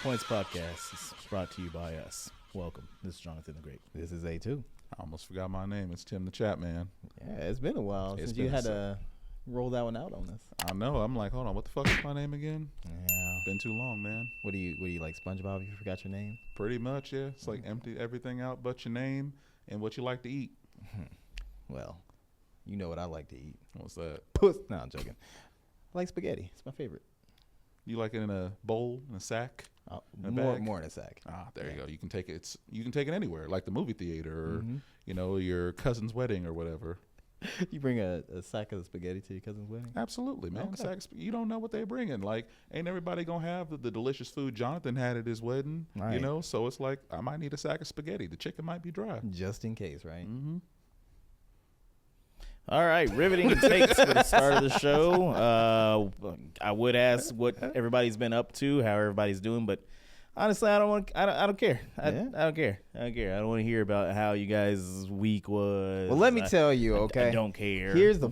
Points Podcast is brought to you by us. Welcome. This is Jonathan the Great. This is A2. I almost forgot my name. It's Tim the Chat Man. Yeah, it's been a while since you had to roll that one out on us. I know. I'm like, hold on. What the fuck is my name again? Yeah. Been too long, man. What do you like, SpongeBob? You forgot your name? Pretty much, yeah. It's like empty everything out but your name and what you like to eat. Well, you know what I like to eat. What's that? Puss. No, I'm joking. I like spaghetti. It's my favorite. You like it in a bowl, in a sack? In a more bag? in a sack. Ah, there you go. You can take it. You can take it anywhere, like the movie theater, or your cousin's wedding or whatever. You bring a sack of spaghetti to your cousin's wedding? Absolutely, man. Okay. You don't know what they're bringing. Like, ain't everybody gonna have the delicious food Jonathan had at his wedding? Right. You know, so it's like I might need a sack of spaghetti. The chicken might be dry. Just in case, right? Mm-hmm. All right, riveting takes for the start of the show. I would ask what everybody's been up to, how everybody's doing, but honestly, I don't care. I don't care. I don't want to hear about how you guys' week was. Well, let me tell you, okay? I don't care. Here's the...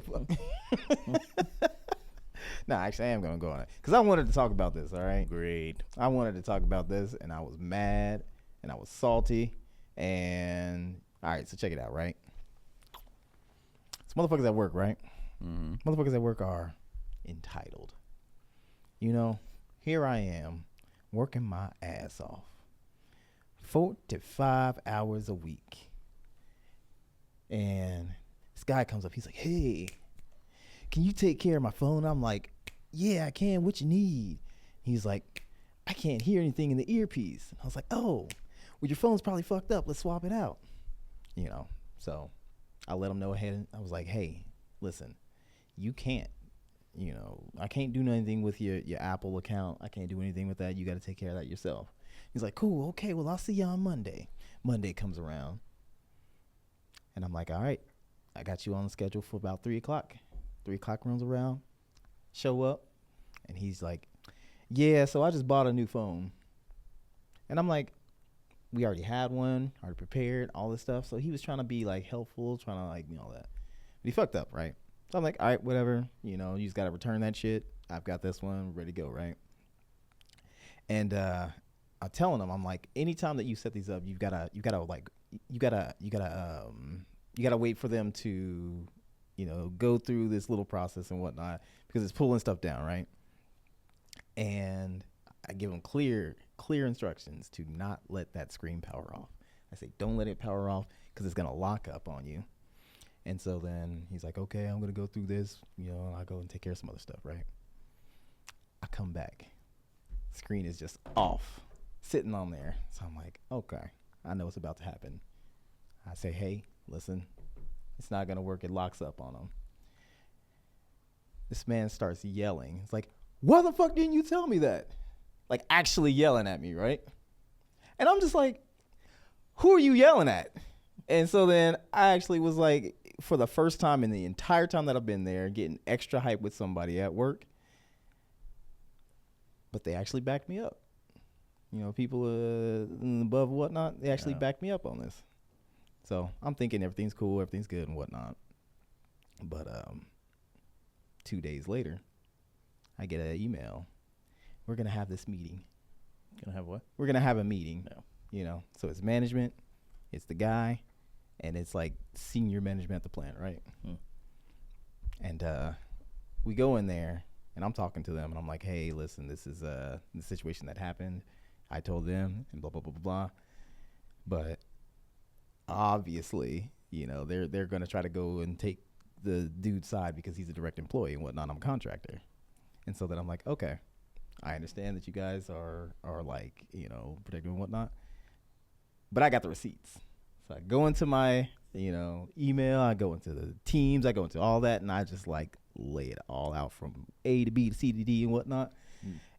No, actually, I am going to go on it. Because I wanted to talk about this, all right? Great. I wanted to talk about this, and I was mad, and I was salty, and... All right, so check it out, right? It's motherfuckers at work, right? Mm-hmm. Motherfuckers at work are entitled. You know, here I am, working my ass off. 45 hours a week. And this guy comes up, he's like, hey, can you take care of my phone? I'm like, yeah, I can. What you need? He's like, I can't hear anything in the earpiece. I was like, oh, well, your phone's probably fucked up. Let's swap it out. You know, so I let him know ahead. I was like, hey, listen, you can't, I can't do anything with your Apple account. I can't do anything with that. You got to take care of that yourself. He's like, cool. Okay. Well, I'll see you on Monday. Monday comes around. And I'm like, all right, I got you on the schedule for about 3 o'clock. 3 o'clock runs around, show up. And he's like, yeah, so I just bought a new phone. And I'm like, we already had one, already prepared, all this stuff. So he was trying to be like helpful, trying to like, all that. But he fucked up, right? So I'm like, all right, whatever. You just got to return that shit. I've got this one ready to go, right? And I'm telling him, I'm like, anytime that you set these up, you gotta wait for them to, go through this little process and whatnot because it's pulling stuff down, right? And I give him clear instructions to not let that screen power off. I say, don't let it power off because it's going to lock up on you. And so then he's like, okay, I'm going to go through this. I'll go and take care of some other stuff, right? I come back. Screen is just off, sitting on there. So I'm like, okay, I know what's about to happen. I say, hey, listen, it's not going to work. It locks up on him. This man starts yelling. It's like, why the fuck didn't you tell me that? Like actually yelling at me, right? And I'm just like, who are you yelling at? And so then I actually was like, for the first time in the entire time that I've been there, getting extra hype with somebody at work. But they actually backed me up. People above whatnot, they actually backed me up on this. So I'm thinking everything's cool, everything's good and whatnot. But 2 days later, I get an email. We're going to have this meeting. Gonna have what? We're going to have a meeting. No. So it's management, it's the guy, and it's like senior management at the plant, right? And we go in there, and I'm talking to them, and I'm like, hey, listen, this is the situation that happened. I told them, and blah, blah, blah, blah, blah. But obviously, they're going to try to go and take the dude's side because he's a direct employee and whatnot. I'm a contractor. And so then I'm like, okay, I understand that you guys are like, protective and whatnot, but I got the receipts. So I go into my, email, I go into the Teams, I go into all that, and I just like lay it all out from A to B to C to D and whatnot.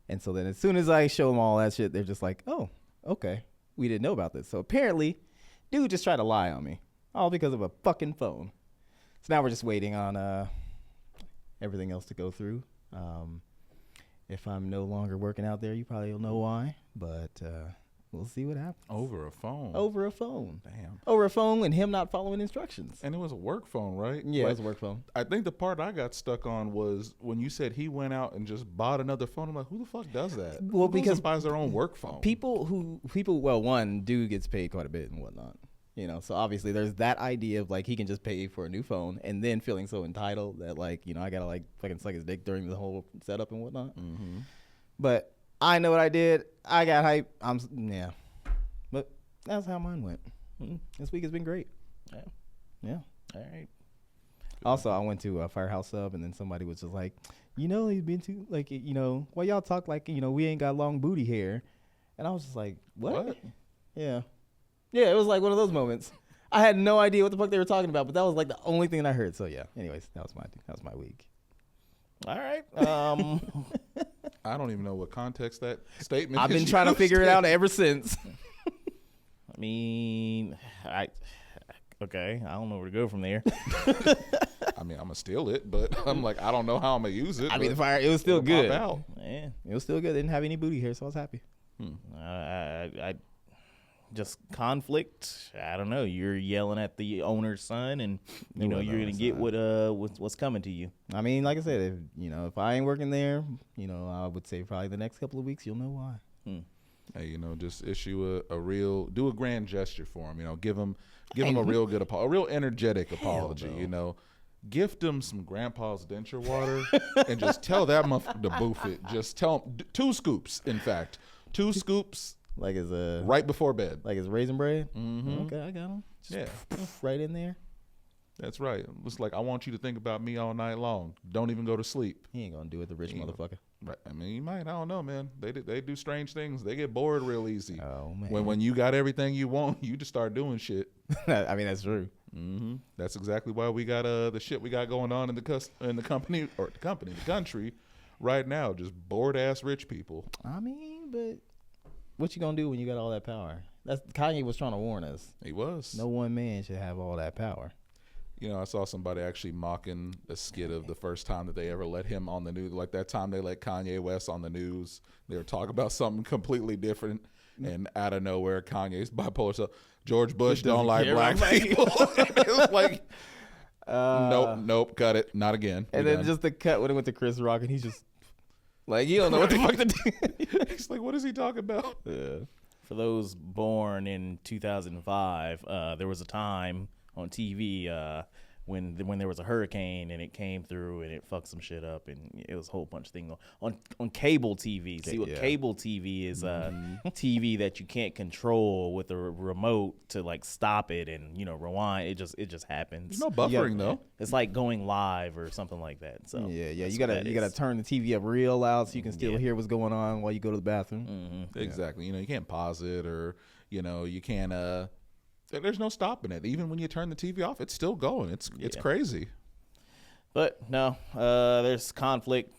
And so then as soon as I show them all that shit, they're just like, oh, okay, we didn't know about this. So apparently, dude just tried to lie on me, all because of a fucking phone. So now we're just waiting on everything else to go through. If I'm no longer working out there, you probably will know why. But We'll see what happens. Over a phone. Over a phone. Damn. Over a phone and him not following instructions. And it was a work phone, right? Yeah, Like, it was a work phone. I think the part I got stuck on was when you said he went out and just bought another phone. I'm like, who the fuck does that? Well, Who goes because and buys their own work phone. Well, one, dude gets paid quite a bit and whatnot. You know, so obviously there's that idea of like he can just pay for a new phone and then feeling so entitled that like, you know, I gotta like fucking suck his dick during the whole setup and whatnot. Mm-hmm. But I know what I did. I got hype. Yeah. But that's how mine went. This week has been great. Yeah. All right. Also, I went to a Firehouse Sub, and then somebody was just like, you know, you've been to, like, you know, why y'all talk like, you know, we ain't got long booty hair. And I was just like, what? Yeah. Yeah, it was like one of those moments. I had no idea what the fuck they were talking about, but that was like the only thing that I heard. So, yeah. Anyways, that was my week. All right. I don't even know what context that statement I've is been trying to figure it out ever since. I mean, okay. I don't know where to go from there. I mean, I'm going to steal it, but I'm like, I don't know how I'm going to use it. I mean, it was still good. Pop out. Yeah. It was still good. Didn't have any booty hair, so I was happy. I just conflict. I don't know. You're yelling at the owner's son, and you know you're gonna get what's coming to you. I mean, like I said, if I ain't working there, I would say probably the next couple of weeks you'll know why. Hey, just issue do a grand gesture for him. Give him a real good a real energetic apology. Gift him some grandpa's denture water and just tell that motherfucker to boof it. Just tell him 2 scoops. In fact, 2 scoops. Like his right before bed. Like his raisin bread. Mm-hmm. Okay, I got him. Just yeah, right in there. That's right. It's like, I want you to think about me all night long. Don't even go to sleep. He ain't gonna do it, the rich motherfucker. Right. I mean, he might. I don't know, man. They do strange things. They get bored real easy. Oh man. When you got everything you want, you just start doing shit. I mean, that's true. Mm-hmm. That's exactly why we got the shit we got going on in the country right now. Just bored ass rich people. I mean, but what you gonna do when you got all that power? That's Kanye was trying to warn us. He was. No one man should have all that power. I saw somebody actually mocking a skit of the first time that they ever let him on the news. Like that time they let Kanye West on the news. They were talking about something completely different, and out of nowhere, Kanye's bipolar. So George Bush don't like black people. It was like, nope, cut it, not again. And then just the cut when it went to Chris Rock, and he's just like, you don't know what the fuck to do. He's like, what is he talking about? Yeah. For those born in 2005, there was a time on TV when there was a hurricane and it came through and it fucked some shit up, and it was a whole bunch of things on cable TV. See what cable TV is? TV that you can't control with a remote to like stop it and rewind. It just happens. There's no buffering though. It's like going live or something like that. So yeah, you gotta turn the TV up real loud so you can still hear what's going on while you go to the bathroom. Mm-hmm. Exactly. You can't pause it, or you can't. There's no stopping it. Even when you turn the TV off, it's still going. It's crazy. But no, there's conflict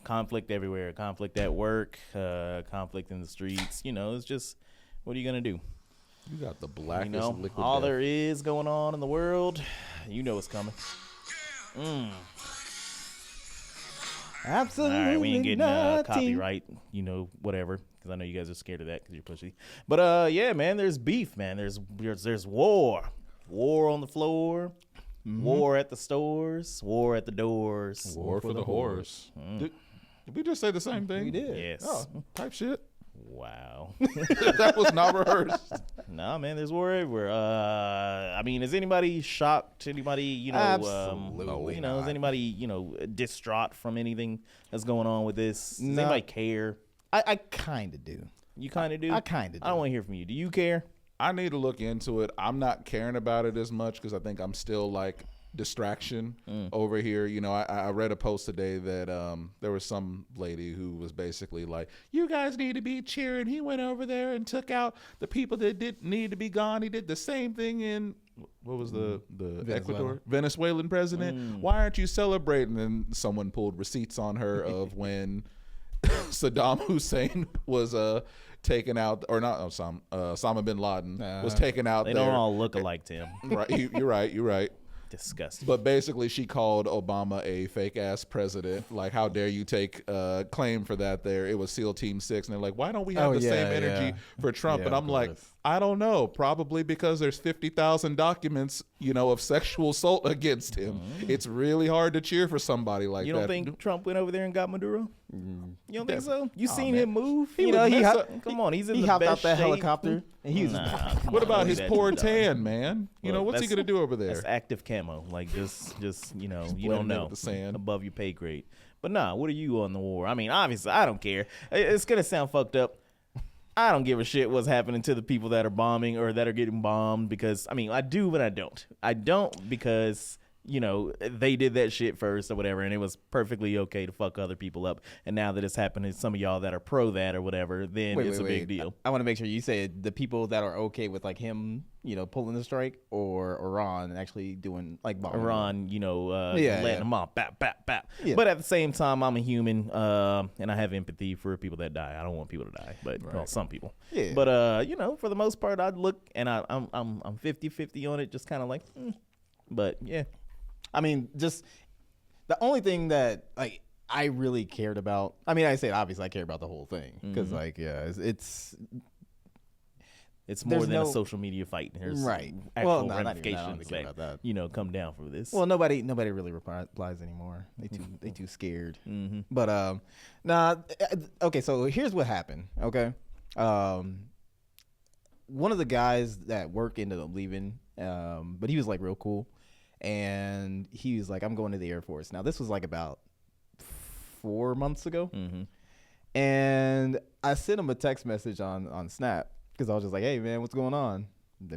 everywhere. Conflict at work, conflict in the streets. It's just, what are you gonna do? You got the blackest liquid all death. there is going on in the world. You know what's coming. Absolutely. All right, we ain't getting nothing. copyright. Whatever. Because I know you guys are scared of that because you're pushy. But yeah, man, there's beef, man. There's war on the floor, war at the stores, war at the doors, War for the whores. Did we just say the same thing? We did. Yes. Oh, type shit. Wow. That was not rehearsed. Nah, man, there's war everywhere. I mean, is anybody shocked? Anybody, Absolutely is not. anybody, distraught from anything that's going on with this? Does No. anybody care? I kind of do. You kind of do? I kind of do. I don't want to hear from you. Do you care? I need to look into it. I'm not caring about it as much because I think I'm still like distraction over here. I read a post today that there was some lady who was basically like, you guys need to be cheering. He went over there and took out the people that didn't need to be gone. He did the same thing in, what was the Venezuelan president? Why aren't you celebrating? And someone pulled receipts on her of when Saddam Hussein was taken out, or not Osama bin Laden was taken out. They there. don't all look alike, Tim. Right, you're right. Disgusting. But basically, she called Obama a fake ass president. Like, how dare you take claim for that? There, it was SEAL Team 6, and they're like, why don't we have the same energy for Trump? Yeah, and I'm like, I don't know. Probably because there's 50,000 documents, of sexual assault against him. It's really hard to cheer for somebody like that. You don't think Trump went over there and got Maduro? You don't think so? You seen man. him move? Come on, he's in he the hopped best out that shape. helicopter and he was What about his poor tan, man? Look, What's he gonna do over there? That's active camo. Like just you blend don't in know. with the sand. Above your pay grade. But nah, what are you on the war? I mean, obviously, I don't care. It's gonna sound fucked up. I don't give a shit what's happening to the people that are bombing or that are getting bombed because, I mean, I do, but I don't. I don't because, they did that shit first or whatever, and it was perfectly okay to fuck other people up. And now that it's happening to some of y'all that are pro that or whatever, then it's a big deal. I want to make sure you said the people that are okay with like him, pulling the strike, or Iran actually doing like bombing. Iran, letting them off, bap, bap, bap. Yeah. But at the same time, I'm a human, and I have empathy for people that die. I don't want people to die, but well, some people. Yeah. But for the most part, I'd look and I'm 50-50 on it, just kind of like, but yeah. I mean, just the only thing that like I really cared about. I mean, I say obviously I care about the whole thing because it's more than a social media fight. There's actual ramifications that come down from this. Well, nobody really replies anymore. They too scared. Mm-hmm. But okay. So here's what happened. Okay, one of the guys that work ended up leaving, but he was like real cool. And he was like, I'm going to the Air Force. Now, this was like about 4 months ago. Mm-hmm. And I sent him a text message on Snap because I was just like, hey, man, what's going on?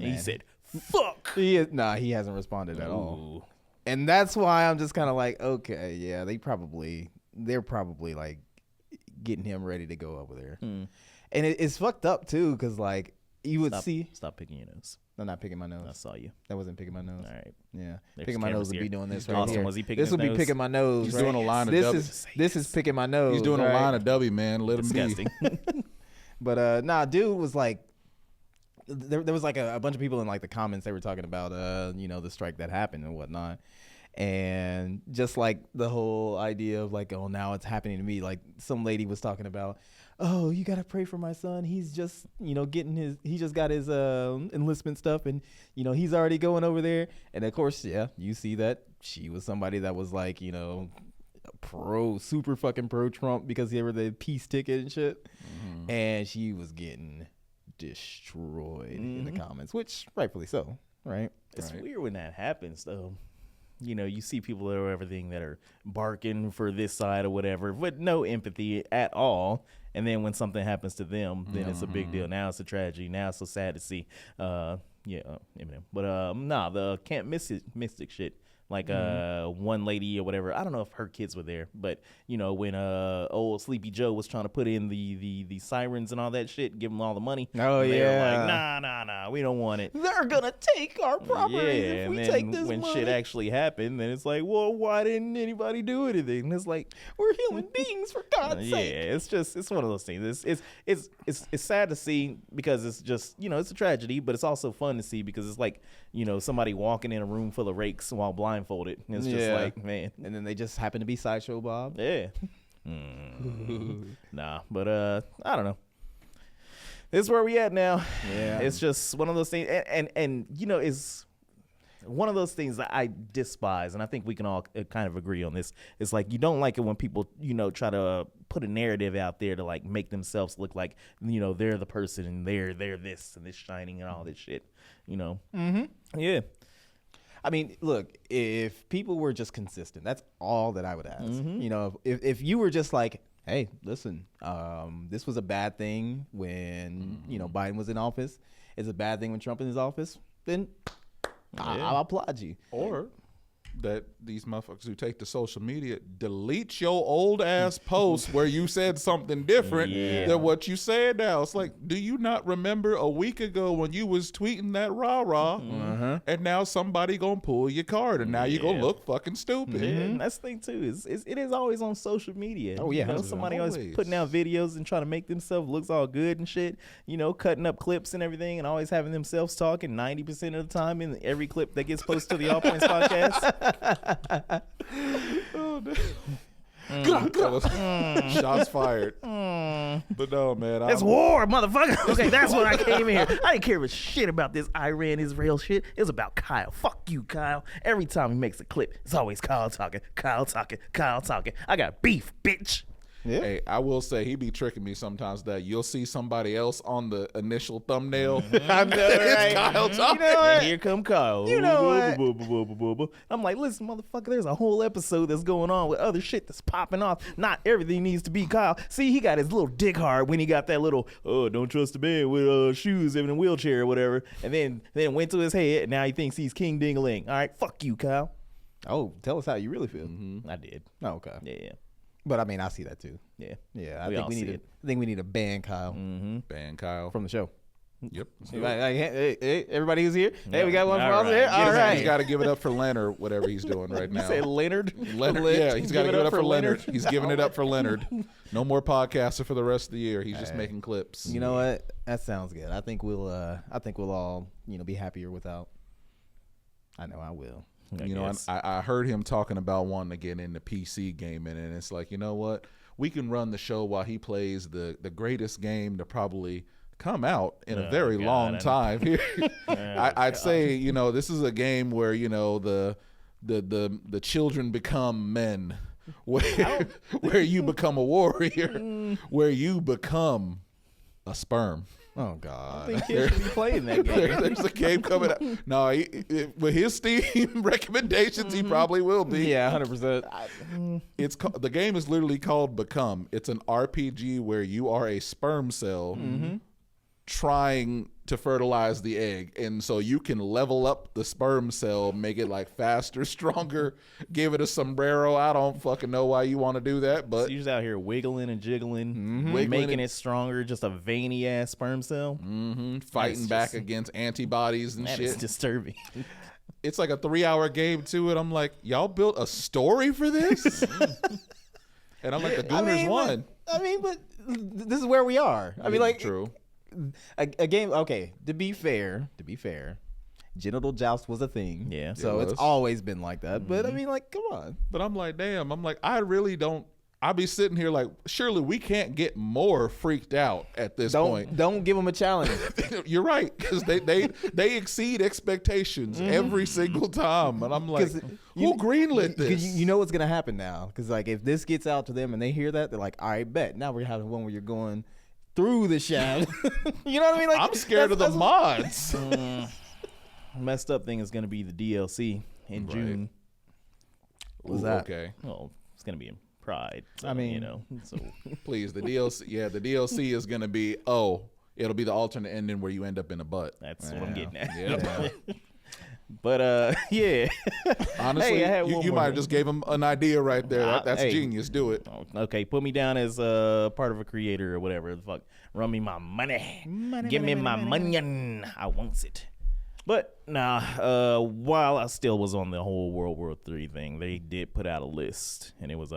He said, fuck. He hasn't responded at all. And that's why I'm just kind of like, okay, yeah, they're probably like getting him ready to go over there. And it's fucked up, too, because like you would see. Stop picking your nose. I'm not picking my nose. I saw you. That wasn't picking my nose. All right. Yeah. Picking my nose would be doing this right Austin, here. was he picking this his would nose? be picking my nose. He's right? doing a line of W. This is picking my nose. He's doing a line of W, man. Let him Disgusting. be. But dude was like, there was like a bunch of people in like the comments. They were talking about the strike that happened and whatnot. And just like the whole idea of like, oh, now it's happening to me. Like some lady was talking about, oh, you got to pray for my son. He's just, he just got his enlistment stuff and, he's already going over there. And of course, yeah, you see that she was somebody that was like, super fucking pro Trump because they were the peace ticket and shit. Mm-hmm. And she was getting destroyed in the comments, which rightfully so, right? It's weird when that happens though. You see people or everything that are barking for this side or whatever, but no empathy at all. And then when something happens to them, then it's a big deal. Now it's a tragedy. Now it's so sad to see. Eminem. But the Camp Mystic shit. Like one lady or whatever. I don't know if her kids were there, but when old Sleepy Joe was trying to put in the sirens and all that shit, give them all the money. Oh yeah. They were like, nah, we don't want it. They're gonna take our property if we take this when money. Shit actually happened, then it's like, well, why didn't anybody do anything? And it's like, we're human beings for God's sake. Yeah, it's one of those things. It's sad to see because it's just it's a tragedy, but it's also fun to see because it's like somebody walking in a room full of rakes while blindfolded. It's just like, man. And then they just happen to be Sideshow Bob. Yeah. Nah, but I don't know. This is where we at now. Yeah. It's just one of those things, and it's one of those things that I despise, and I think we can all kind of agree on this. It's like you don't like it when people try to put a narrative out there to like make themselves look like they're the person and they're this and this shining and all this shit. Yeah. I mean, look, if people were just consistent, that's all that I would ask. Mm-hmm. If you were just like, hey, listen, this was a bad thing when, Biden was in office. It's a bad thing when Trump is in office. Then I'll applaud you. Or that these motherfuckers who take to social media delete your old ass post where you said something different than what you said now. It's like, do you not remember a week ago when you was tweeting that rah-rah and now somebody gonna pull your card and now you gonna look fucking stupid. And that's the thing too. It is always on social media. Oh, yeah, You know, 100%. somebody always putting out videos and trying to make themselves looks all good and shit. You know, cutting up clips and everything, and always having themselves talking 90% of the time in every clip that gets posted to the All Points podcast. Shots fired. But no, man. That's war, motherfucker. Okay, that's what I came in here. I didn't care a shit about this Iran-Israel shit. It was about Kyle. Fuck you, Kyle. Every time he makes a clip, it's always Kyle talking, Kyle talking, Kyle talking. I got beef, bitch. Yeah. Hey, I will say he be tricking me sometimes that you'll see somebody else on the initial thumbnail. I know, It's right? Kyle talking. You know what? And here come Kyle. You know what? I'm like, listen, motherfucker, there's a whole episode that's going on with other shit that's popping off. Not everything needs to be Kyle. See, he got his little dick hard when he got that little, don't trust a man with shoes in a wheelchair or whatever. And then went to his head, and now he thinks he's King Ding-a-ling. All right, fuck you, Kyle. Oh, tell us how you really feel. I did. Oh, okay. Yeah. But I mean, I see that too. Yeah. Yeah, I We think all we see need. it. I think we need to ban Kyle Ban Kyle. from the show. Yep. Hey, everybody who's here. Hey, we got one All from us right. here. All He's right. got to give it up for Leonard, whatever he's doing right now. Say Leonard. Leonard, yeah, he's got to give it up for Leonard. He's giving it up for Leonard. No more podcaster for the rest of the year. He's just making clips. You know what? That sounds good. I think we'll all be happier without. I know I will. You know, I heard him talking about wanting to get into PC gaming, and it's like, you know what? We can run the show while he plays the greatest game to probably come out in a very long time here. I'd say, you know, this is a game where, you know, the children become men, where you become a warrior, where you become a sperm. Oh God. I think kids should be playing that game. There's a game coming out. No, with his Steam recommendations, he probably will be. Yeah, 100%. It's the game is literally called Become. It's an RPG where you are a sperm cell trying to fertilize the egg, and so you can level up the sperm cell, make it like faster, stronger, give it a sombrero. I don't fucking know why you want to do that, but So you're just out here wiggling and jiggling, Wiggling making and- it stronger, just a veiny ass sperm cell. fighting That's back just- against antibodies and That is shit. disturbing. It's like a 3-hour game too, and I'm like, y'all built a story for this? And I'm like, the Gooners won. But this is where we are. I mean, like, true. a game. Okay, to be fair, genital joust was a thing. Yeah. so It it's was. always been like that. But I mean, like, come on. But I'm like, damn. I'm like, I really don't. I'll be sitting here like, surely we can't get more freaked out at this point. Don't give them a challenge. You're right, because they exceed expectations every single time, and I'm like, 'Cause who greenlit 'Cause this? you know what's gonna happen now. Because like, if this gets out to them and they hear that, they're like, all right, bet. Now we're having one where you're going through the shaft. You know what I mean? Like, I'm scared of the that's- mods. Messed up thing is going to be the DLC in June. What's Ooh, that? Okay, Well, it's going to be in Pride. So, I mean- you know, so please. The DLC, yeah, the DLC is gonna be. It'll be the alternate ending where you end up in a butt. that's what I'm getting at. Yeah. But yeah. Honestly, Hey, I had one you more. might have just gave him an idea right there. That's hey. genius. Do it. Okay, put me down as part of a creator or whatever the fuck. Run me my money. Give me my money. I wants it. But nah, while I still was on the whole World War III thing, they did put out a list, and it was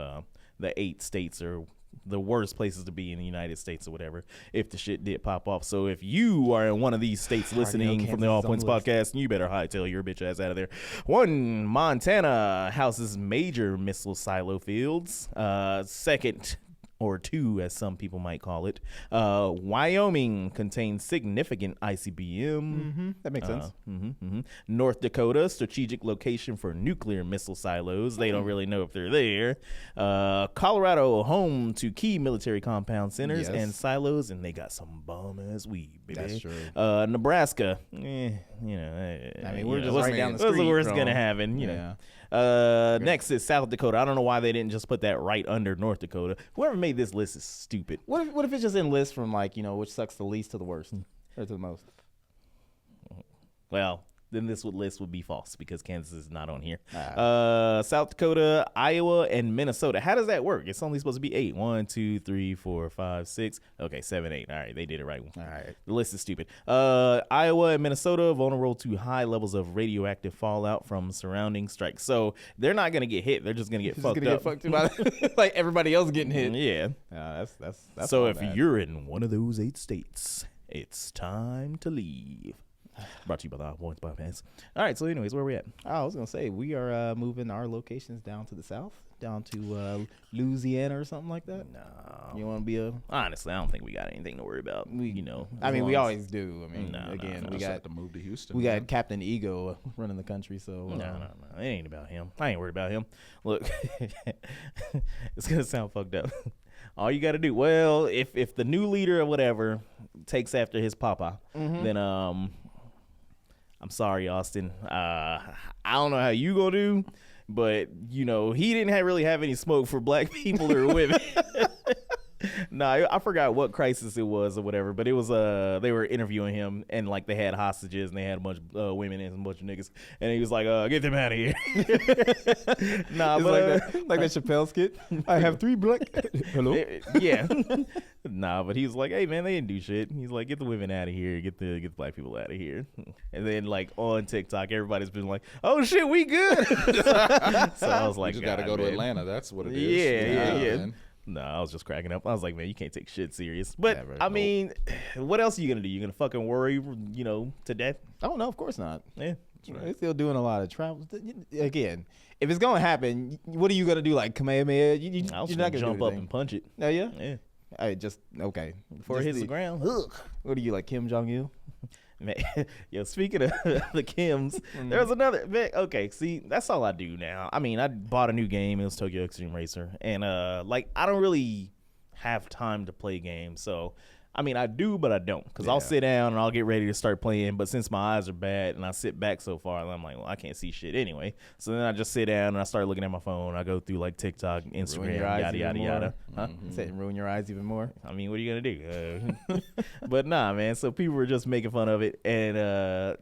the 8 states or the worst places to be in the United States or whatever if the shit did pop off. So if you are in one of these states listening from the Kansas All is on Points the list. podcast, you better hightail your bitch ass out of there. 1, Montana houses major missile silo fields. 2nd, or 2 as some people might call it, Wyoming contains significant ICBM. That makes sense. North Dakota, strategic location for nuclear missile silos. They don't really know if they're there. Colorado, home to key military compound centers Yes. and silos, and they got some bomb ass weed, baby. That's true. Nebraska, I mean, we're just what's right down the what's the street worst from- gonna happen? You know. Next is South Dakota. I don't know why they didn't just put that right under North Dakota. Whoever made this list is stupid. What if it's just in lists from like which sucks the least to the worst or to the most? Well, then this list would be false because Kansas is not on here. South Dakota, Iowa, and Minnesota. How does that work? It's only supposed to be 8. 1, 2, 3, 4, 5, 6. Okay, 7, 8. All right, they did it right. All right. The list is stupid. Iowa and Minnesota vulnerable to high levels of radioactive fallout from surrounding strikes. So they're not gonna get hit. They're just gonna get fucked up. Get fucked by like everybody else getting hit. Yeah. That's so all if bad. you're in one of those 8 states, it's time to leave. Brought to you by the Points Podcast. All right, so anyways, where are we at? I was gonna say we are moving our locations down to the south, down to Louisiana or something like that. No. You want to be a? Honestly, I don't think we got anything to worry about. I mean, we always do. I mean, No, again, I we just got have to move to Houston. we got Captain Ego running the country, so No. It ain't about him. I ain't worried about him. Look, it's gonna sound fucked up. All you got to do, well, if the new leader or whatever takes after his papa, then I'm sorry, Austin. I don't know how you gonna do, but he didn't really have any smoke for black people or women. No, I forgot what crisis it was or whatever, but it was they were interviewing him and like they had hostages and they had a bunch of women and a bunch of niggas, and he was like, get them out of here. Nah, it's but like that Chappelle skit. I have 3 black. Hello. Yeah. Nah, but he was like, hey man, they didn't do shit. He's like, get the women out of here, get the black people out of here. And then like on TikTok, everybody's been like, oh shit, we good. So I was like, you just got to go to man. Atlanta. That's what it is. Yeah. Man. No, I was just cracking up. I was like, man, you can't take shit serious. But Never. I mean, what else are you gonna do? You gonna fucking worry, to death? Oh no, of course not. Yeah. They're still doing a lot of travel. Again, if it's gonna happen, what are you gonna do? Like Kamehameha? I was You're gonna not gonna jump do up anything. and punch it. Oh yeah. Yeah. I just okay. Before it hits the ground. What are you, like Kim Jong Il? Man, yo, speaking of the Kims, there was another. Man, okay, see, that's all I do now. I mean, I bought a new game. It was Tokyo Extreme Racer, and I don't really have time to play games. So, I mean, I do, but I don't, because I'll sit down and I'll get ready to start playing. But since my eyes are bad and I sit back so far, I'm like, well, I can't see shit anyway. So then I just sit down and I start looking at my phone. I go through like TikTok, Instagram, yada yada yada. Huh? Sit and ruin your eyes even more. I mean, what are you gonna do? But nah, man. So people were just making fun of it, and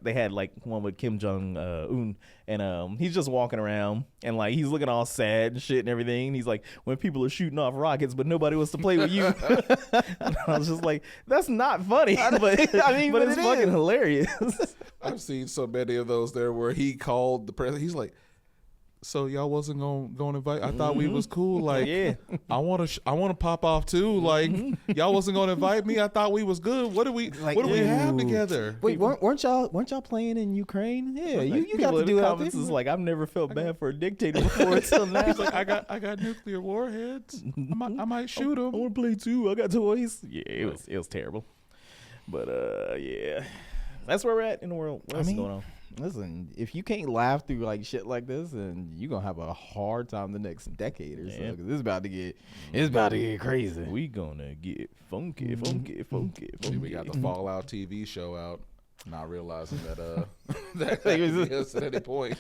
they had like one with Kim Jong Un, and he's just walking around and like he's looking all sad and shit and everything. And he's like, when people are shooting off rockets, but nobody wants to play with you. And I was just like, that's not funny, but but it's fucking hilarious. I've seen so many of those there where he called the president. He's like, so y'all wasn't gonna invite? I thought we was cool. Like, Yeah. I want to pop off too. Like, y'all wasn't gonna invite me. I thought we was good. What do we have together? Wait, weren't y'all playing in Ukraine? Yeah, you got People to in do the it out comments there. is like, I've never felt bad for a dictator before until now. He's like, I got nuclear warheads. I might shoot I them. want to play too. I got toys. Yeah, it was terrible. But yeah, that's where we're at in the world. What's going on? Listen, if you can't laugh through like shit like this, then you're gonna have a hard time the next decade or so. Yeah. 'Cause it's about to get crazy. We gonna get funky, funky, funky, funky. We got the Fallout TV show out, not realizing that that could be us at any point.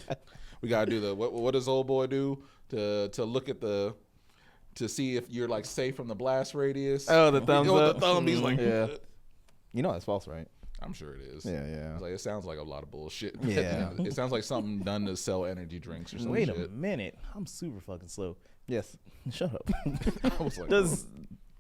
We gotta do the what does old boy do to look at to see if you're like safe from the blast radius? Oh, the thumbs up. The thumb. He's like, Yeah. You know that's false, right? I'm sure it is. Yeah, yeah. It's like, it sounds like a lot of bullshit. Yeah. It sounds like something done to sell energy drinks or something. Wait a minute, I'm super fucking slow. Yes. Shut up. I was like, Does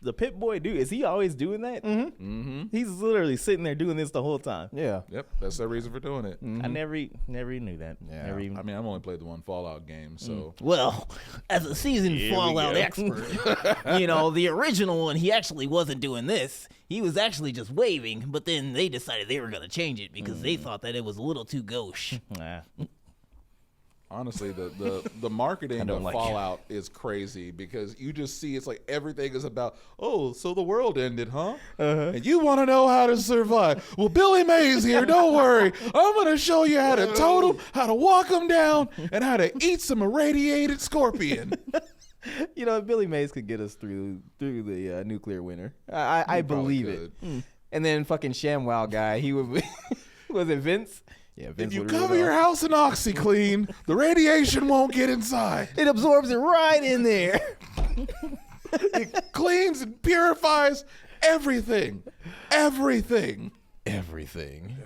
the Pit Boy is he always doing that? mm-hmm. He's literally sitting there doing this the whole time. Yeah. Yep, that's the reason for doing it. I never even knew that. Yeah. Never even. I mean, I've only played the one Fallout game, so Well, as a seasoned Here we Fallout go. expert, the original one, he actually wasn't doing this. He was actually just waving, but then they decided they were going to change it because they thought that it was a little too gauche. Nah. honestly, the marketing of like Fallout is crazy because you just see it's like everything is about, oh, so the world ended, huh? And you want to know how to survive. Well, Billy Mays here, don't worry. I'm going to show you how to totem, how to walk them down, and how to eat some irradiated scorpion. You know, Billy Mays could get us through the nuclear winter. I believe it. And then fucking ShamWow guy, he would was it Vince? Yeah, Vince. If you would rule cover it your off. house in OxyClean, the radiation won't get inside. It absorbs it right in there. It cleans and purifies everything. Everything. Everything.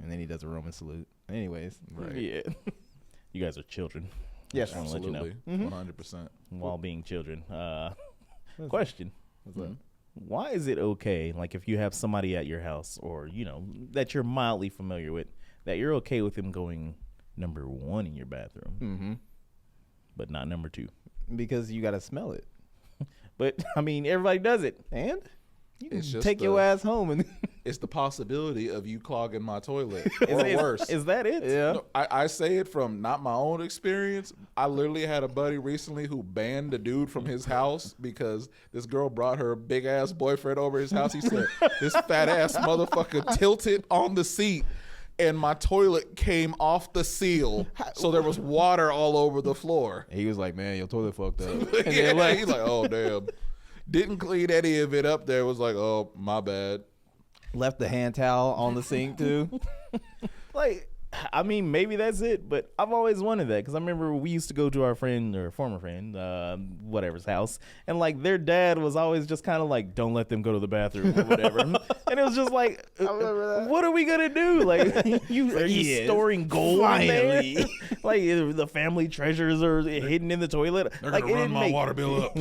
And then he does a Roman salute. anyways. Right. Yeah. You guys are children. Yes, Just wanna let you know. Absolutely. 100%. While being children. Question. What's up? Why is it okay, like if you have somebody at your house or, you know, that you're mildly familiar with, that you're okay with them going number 1 in your bathroom, but not number 2? Because you got to smell it. But, I mean, everybody does it. And you can It's just take your ass home. And It's the possibility of you clogging my toilet or worse. Is that it? yeah. No, I say it from not my own experience. I literally had a buddy recently who banned a dude from his house because this girl brought her big ass boyfriend over his house. He said, this fat ass motherfucker tilted on the seat and my toilet came off the seal. So there was water all over the floor. He was like, man, your toilet fucked up. And Yeah, then, like, he's like, oh, damn. Didn't clean any of it up there. Was like, oh, my bad. left the hand towel on the sink too. Like, I mean, maybe that's it, but I've always wanted that because I remember we used to go to our friend or former friend, whatever's house, and like their dad was always just kind of like, "Don't let them go to the bathroom" or whatever, and it was just like, "What are we gonna do? Like, are you storing gold in there? Like the family treasures are hidden in the toilet? They're like, gonna run my water bill up."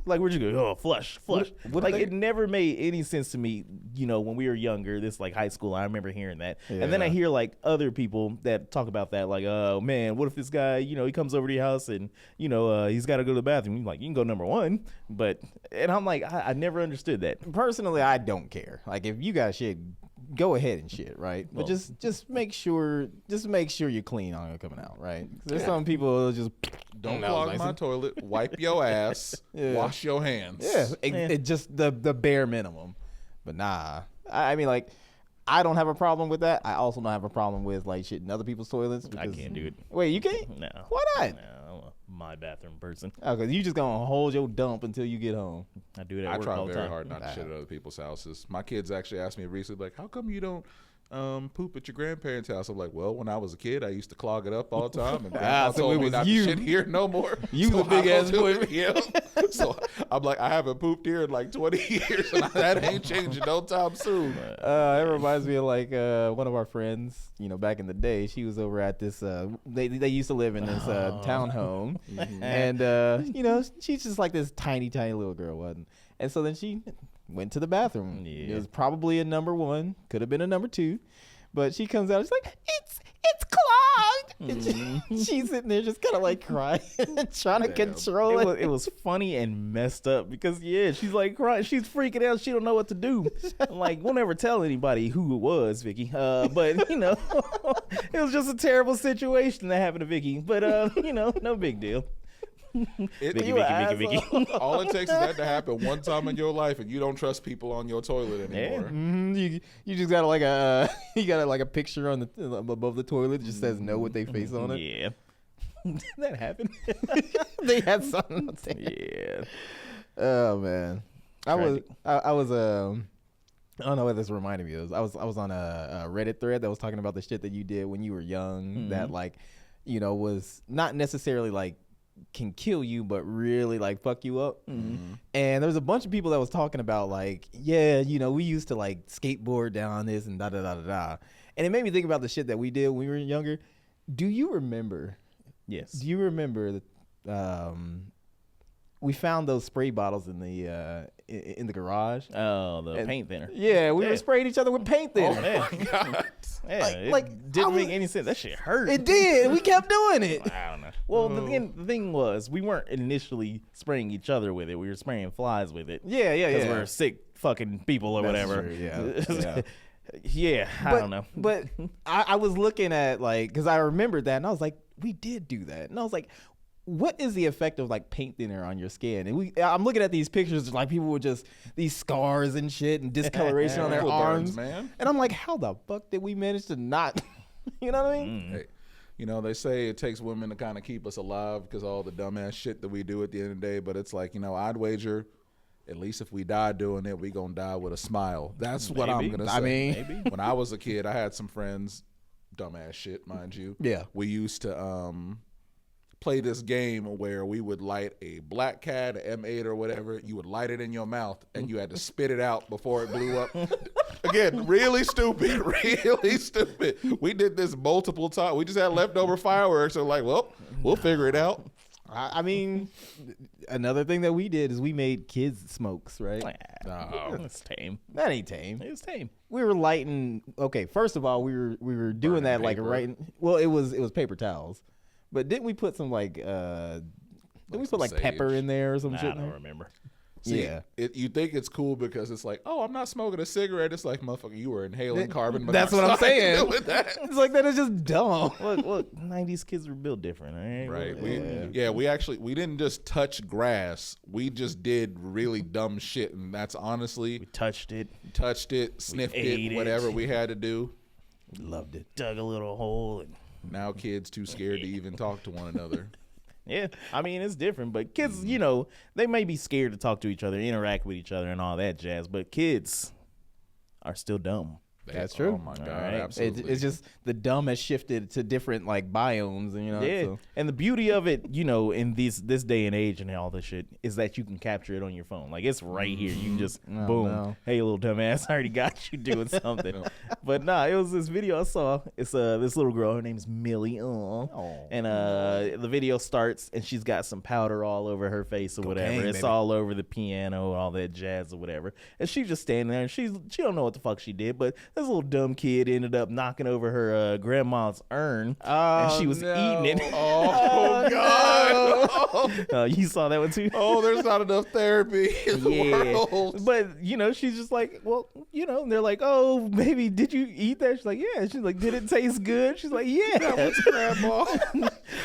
Like we're just going, oh, flush. what Like they- it never made any sense to me, you know, when we were younger, this like high school, I remember hearing that. And then I Yeah. hear like other people that talk about that, like, oh man, what if this guy, you know, he comes over to your house and, you know, he's got to go to the bathroom. You're like, you can go number 1. And I'm like, I never understood that. Personally, I don't care. Like if you got shit, go ahead and shit, right? But Well- just make sure you're clean on it coming out, right? There's some people who just Don't that was clog nice. my toilet. Wipe your ass. Yeah. Wash your hands. Yeah, it just the bare minimum. But nah, I mean, like, I don't have a problem with that. I also don't have a problem with like shit in other people's toilets. I Because, can't do it. Wait, you can't? No. Why not? No, I'm a my bathroom person. Oh, because you just gonna hold your dump until you get home. I do it at I work try all the very time. hard not to shit at other people's houses. My kids actually asked me recently, like, how come you don't poop at your grandparents' house? I'm like, well, when I was a kid, I used to clog it up all the time, and grandpa so told it me was not you. to shit here no more. You so the big I ass don't do boy. it. Yeah. So I'm like, I haven't pooped here in like 20 years, and that ain't changing no time soon. It reminds me of like one of our friends, you know, back in the day. She was over at this. They used to live in this townhome, and you know, she's just like this tiny little girl, wasn't? And so then she went to the bathroom. Yeah. It was probably a number 1, could have been a number 2, but she comes out. She's like, it's clogged. And she's sitting there just kind of like crying, trying to Damn. control it. It was funny and messed up because she's like crying, she's freaking out, she don't know what to do. Like, we'll never tell anybody who it was, Vicky. But you know, it was just a terrible situation that happened to Vicky. But you know, no big deal. Vicky. All it takes is that to happen one time in your life, and you don't trust people on your toilet anymore. You just got like a you got like a picture on the above the toilet that just says no with their face on it. Yeah. That happened. They had something on there. Yeah. Oh man, I was Tragic. I don't know what this reminded me of. I was on a Reddit thread that was talking about the shit that you did when you were young that like, you know, was not necessarily like can kill you but really like fuck you up. And there was a bunch of people that was talking about like, yeah, you know, we used to like skateboard down this and da da da da da, and it made me think about the shit that we did when we were younger. Do you remember? Yes. Do you remember that we found those spray bottles in the garage? Oh, the paint thinner. Yeah, we were Yeah. spraying each other with paint thinner. Yeah. Yeah, Like, it I didn't was- make any sense. That shit hurt. It did. We kept doing it. I don't know. Well, the thing was, we weren't initially spraying each other with it. We were spraying flies with it. Yeah, yeah, Because yeah. we're sick fucking people or That's whatever. true, yeah. Yeah, I don't know. But I was looking at like, because I remembered that, and I was like, we did do that, and I was like, what is the effect of like paint thinner on your skin? And I'm looking at these pictures, like people with just these scars and shit and discoloration on their Wrinkle arms, burns, man. and I'm like, how the fuck did we manage to not? You know what I mean? Hey, you know, they say it takes women to kind of keep us alive because all the dumbass shit that we do at the end of the day. But it's like, you know, I'd wager, at least if we die doing it, we gonna die with a smile. That's what I'm Maybe. gonna say. I mean, Maybe. When I was a kid, I had some friends, dumbass shit, mind you. Yeah. We used to play this game where we would light a black cat, an M8 or whatever. You would light it in your mouth and you had to spit it out before it blew up. Again, really stupid, really stupid. We did this multiple times. We just had leftover fireworks. So like, well, we'll figure it out. I mean, another thing that we did is we made kids smokes, right? No. It's tame. That ain't tame. It was tame. We were lighting. Okay, first of all, we were doing Burning that like paper. right. Well, it was paper towels, but didn't we put some like didn't we put some like pepper sage. in there or some I shit? in don't there? remember. See, Yeah. you think it's cool because it's like, oh, I'm not smoking a cigarette. It's like, motherfucker, you were inhaling carbon That's what I'm monoxide saying. doing that. It's like that is just dumb. Look, 90s kids were built different, all right? Right. Yeah. We didn't just touch grass. We just did really dumb shit. And that's honestly, We touched it, touched it, sniffed ate it, it. whatever we had to do. Loved it. dug a little hole, and Now kids too scared to even talk to one another. yeah, I mean, it's different. But kids, you know, they may be scared to talk to each other, interact with each other, and all that jazz. But kids are still dumb. That's true. Oh my God, right. absolutely. It's just the dumb has shifted to different like biomes, and you know. Yeah, So. and the beauty of it, you know, in this day and age and all this shit, is that you can capture it on your phone. Like it's right here. You can just Oh, boom. no. Hey, little dumbass, I already got you doing something. But nah, it was this video I saw. It's this little girl. Her name's Millie. And the video starts and she's got some powder all over her face or whatever. Cocaine, It's baby. all over the piano, all that jazz or whatever. And she's just standing there and she don't know what the fuck she did. But this little dumb kid ended up knocking over her grandma's urn, and she was eating it. Oh God! You saw that one too? Oh, there's not enough therapy in the world. But you know, she's just like, well, you know, and they're like, oh, baby, did you eat that? She's like, yeah. She's like, did it taste good? She's like, yeah. Grandma.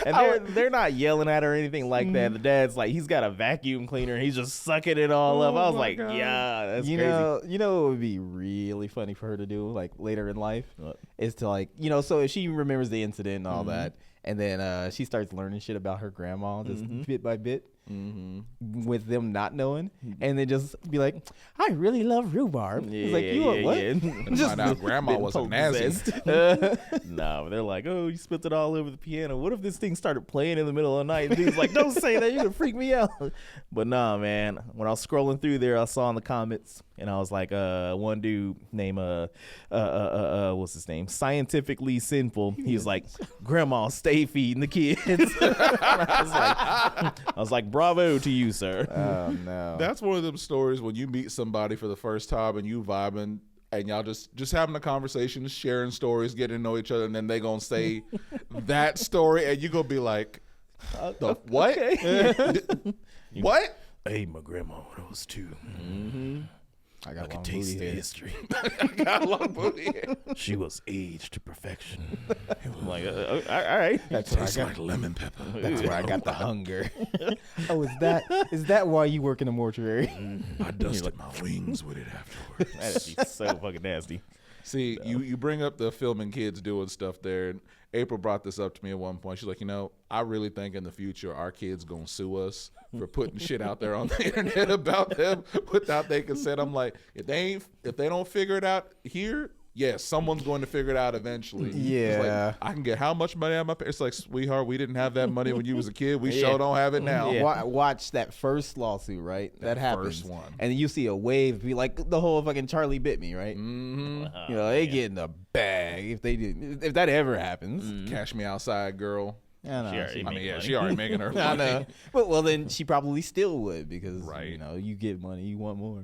And they're not yelling at her or anything like that. The dad's like, he's got a vacuum cleaner and he's just sucking it all up. I was my like, God. yeah, that's You crazy. know what would be really funny for her to do like later in life What? is to like, you know, so if she remembers the incident and all that, and then she starts learning shit about her grandma just bit by bit with them not knowing, and then just be like, I really love rhubarb. It's like, you what? And find out grandma was a Nazi. No, they're like, oh, you spilled it all over the piano. What if this thing started playing in the middle of the night? And dude's like, don't say that. You're going to freak me out. But nah, man. When I was scrolling through there, I saw in the comments, and I was like, one dude named, what's his name? Scientifically Sinful. He was like, Grandma, stay feeding the kids. I was like, bravo to you, sir. Oh no. That's one of them stories when you meet somebody for the first time and you vibing and y'all just having a conversation, sharing stories, getting to know each other, and then they gonna say that story, and you gonna be like, the what? What? Hey, my grandma was too. I got I long could taste booty the hair. history. Got a long booty hair. She was aged to perfection. I'm like, all right. That's where I Tastes got. like lemon pepper. That's where I got the hunger. Oh, is that why you work in a mortuary? I dusted my wings with it afterwards. That'd be so fucking nasty. See, you bring up the filming kids doing stuff there. And April brought this up to me at one point. She's like, you know, I really think in the future our kids gonna sue us for putting shit out there on the internet about them without their consent. I'm like, if they don't figure it out here, yes, someone's going to figure it out eventually. It's Yeah. like, I can get how much money out of my parents? It's like, sweetheart, we didn't have that money when you was a kid. We sure don't have it now. Yeah. Watch that first lawsuit, right? That happens. first one. And then you see a wave be like the whole fucking Charlie bit me, right? Mm-hmm. You know, they get in the bag if that ever happens. Cash me outside, girl. I know. She already I mean, make yeah, money. she already making her I money. know. But well, then she probably still would because Right. you know you get money, you want more.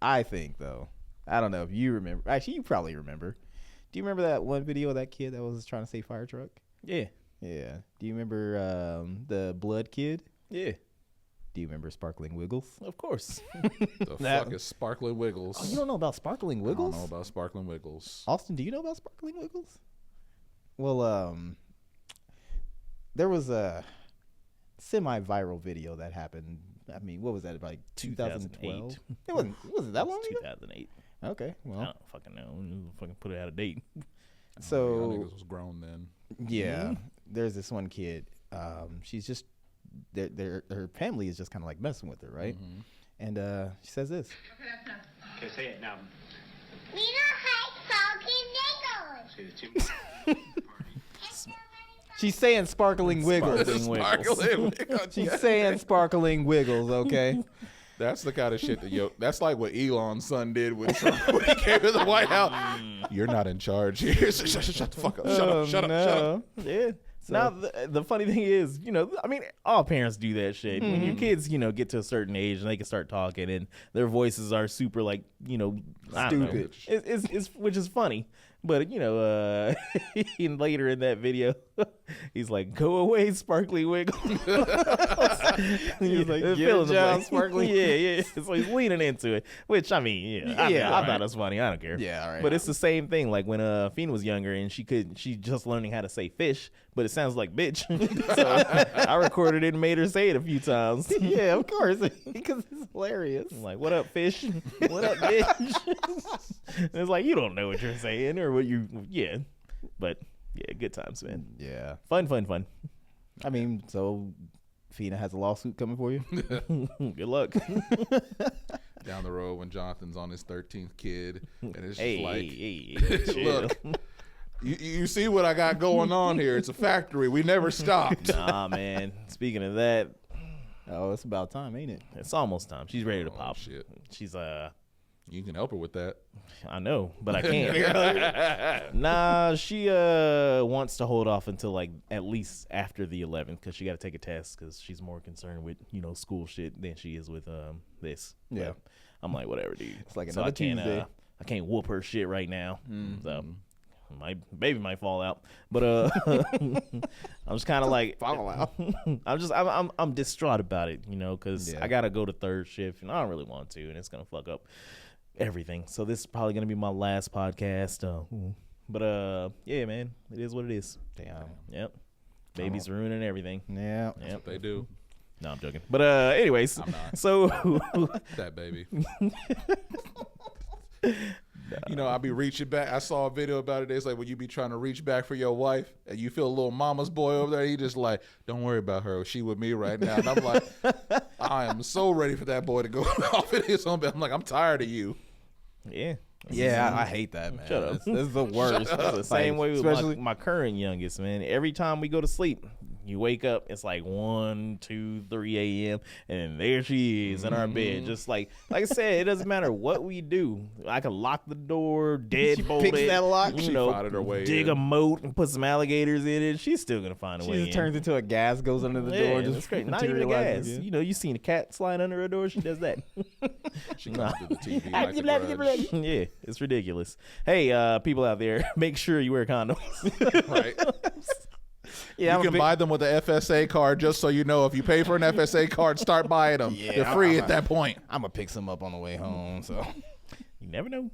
I think though. I don't know if you remember. Actually, you probably remember. Do you remember that one video of that kid that was trying to say fire truck? Yeah. Yeah. Do you remember the blood kid? Yeah. Do you remember Sparkling Wiggles? Of course. The fuck is Sparkling Wiggles? Oh, you don't know about Sparkling I Wiggles? don't know about Sparkling Wiggles. Austin, do you know about Sparkling Wiggles? Well, there was a semi-viral video that happened. I mean, what was that, about like 2012? 2008. It wasn't that long ago? 2008. Okay, I well, don't fucking know. You fucking put it out of date. Y'all so niggas was grown then. yeah, there's this one kid. She's just her family is just kind of like messing with her, right? And she says this. Okay, say it now. We don't hide Falcon Nichols. Say the two. She's saying sparkling wiggles. Sparkling. She's saying sparkling wiggles, okay? That's the kind of shit that that's like what Elon's son did when he came to the White House. You're not in charge here. Shut the fuck up. Shut up. Yeah. So. Now, the funny thing is, I mean, all parents do that shit. When your kids, get to a certain age and they can start talking and their voices are super, like, stupid. It's which is funny. But, later in that video, he's like, go away, sparkly wiggle. He's like, get a job, sparkly. Yeah. So he's leaning into it, which, I mean, I thought it was funny. I don't care. Yeah, all right. But it's the same thing. Like when Fiend was younger and she just learning how to say fish, but it sounds like bitch. So I recorded it and made her say it a few times. Yeah, of course. Because it's hilarious. I'm like, what up, fish? What up, bitch? And it's like, you don't know what you're saying or what but yeah, good times, man. Yeah. Fun. I mean, so Fina has a lawsuit coming for you? Good luck. Down the road when Jonathan's on his 13th kid and it's just Hey, look, you see what I got going on here. It's a factory. We never stopped. Nah, man. Speaking of that, Oh, it's about time, ain't it? it's almost time. She's ready to pop. Shit. She's You can help her with that. I know, but I can't. Nah, she wants to hold off until like at least after the 11th because she got to take a test because she's more concerned with school shit than she is with this. Yeah. But I'm like, whatever, dude. It's like So another Tuesday. I can't whoop her shit right now. So my baby might fall out, but I'm just kind of like Fall out. I'm distraught about it, because Yeah. I gotta go to third shift and I don't really want to, and it's gonna fuck up everything. So this is probably gonna be my last podcast. But yeah, man, it is what it is. Damn. Yep, baby's ruining everything. Yeah. That's what they do. No, I'm joking. But anyways, I'm not. so That baby. I be reaching back. I saw a video about it. It's like when you be trying to reach back for your wife and you feel a little mama's boy over there. He just like, don't worry about her. She with me right now. And I'm like, I am so ready for that boy to go off in his own bed. I'm like, I'm tired of you. yeah. Yeah, I hate that, man. Shut up. This is the worst. It's the same way with especially my current youngest, man. Every time we go to sleep, you wake up, it's like 1, 2, 3 a.m. and there she is in our bed. Just like I said, it doesn't matter what we do. I can lock the door, deadbolt picks it, that lock. She fought her way dig in. a moat and put some alligators in it. She's still gonna find a she way just in. turns into a gas, goes under the Yeah, door, that's just great. Not even a gas. materializes again. You seen a cat slide under a door? She does that. She comes through the TV like The Grudge. Yeah, it's ridiculous. Hey, people out there, make sure you wear condoms. Right? Yeah, You can buy them with a FSA card just so you know if you pay for an FSA card, start buying them. Yeah, They're free at that point. I'm gonna pick some up on the way home. So You never know.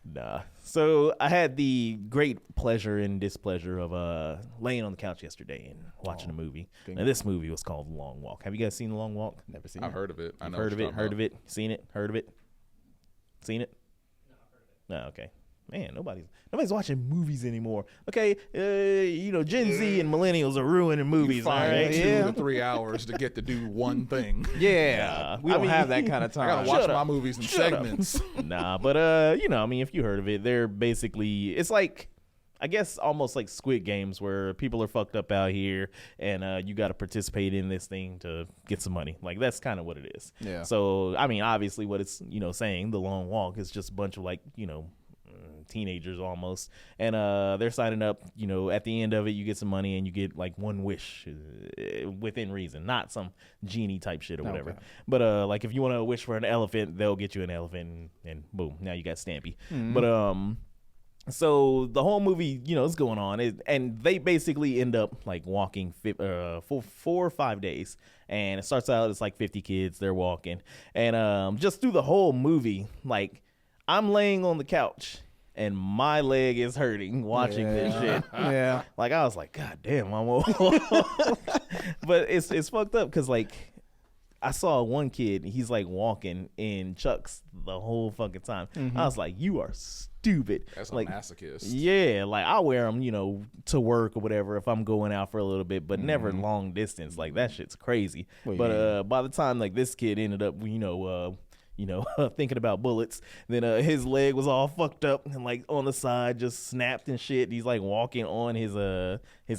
Nah. So I had the great pleasure and displeasure of laying on the couch yesterday and watching a movie. Now this movie was called The Long Walk. Have you guys seen The Long Walk? never seen I've it. heard of it. I know Heard of it? Heard of it? Seen it? Heard of it? Seen it? No, okay. Man, nobody's watching movies anymore. Okay, Gen Z and millennials are ruining movies. All Find right, 2 Yeah. to 3 hours to get to do one thing. Yeah, we I don't mean- have that kind of I time. gotta watch Shut my up. movies in Shut up. segments. Nah, but if you heard of it, they're basically it's like I guess almost like Squid Games where people are fucked up out here and you got to participate in this thing to get some money. Like that's kind of what it is. Yeah. So I mean, obviously, what it's saying the long walk is just a bunch of like teenagers almost, and they're signing up. At the end of it, you get some money and you get like one wish within reason, not some genie type shit or whatever. Okay. But like if you want to wish for an elephant, they'll get you an elephant, and boom, now you got Stampy. But so the whole movie, is going on, and they basically end up like walking for 4 or 5 days, and it starts out it's like 50 kids they're walking, and just through the whole movie, like I'm laying on the couch and my leg is hurting watching this shit. Yeah. Like I was like, God damn, Mama. But it's fucked up because like I saw one kid, he's like walking in Chucks the whole fucking time. I was like, you are stupid. That's like a masochist. yeah, like I wear them, to work or whatever if I'm going out for a little bit, but never long distance. Like that shit's crazy. Well, but yeah. by the time like this kid ended up, thinking about bullets, then his leg was all fucked up and like on the side just snapped and shit. He's like walking on his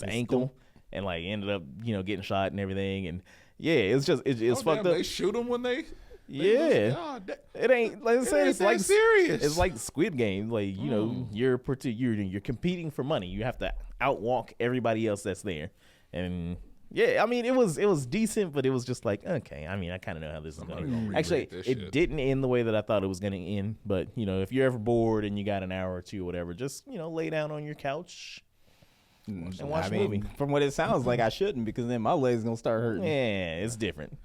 ankle. and like ended up getting shot and everything. And yeah, it's just it's fucked up. They shoot him when they yeah. God, It ain't like I said. It's like serious. It's like Squid Game. Like you're competing for money. You have to outwalk everybody else that's there. And yeah, I mean it was decent, but it was just like okay. I mean I kind of know how this is going. Actually, it didn't end the way that I thought it was going to end. But if you're ever bored and you got an hour or two or whatever, just lay down on your couch and watch a movie. From what it sounds like, I shouldn't because then my leg's gonna start hurting. Yeah, it's different.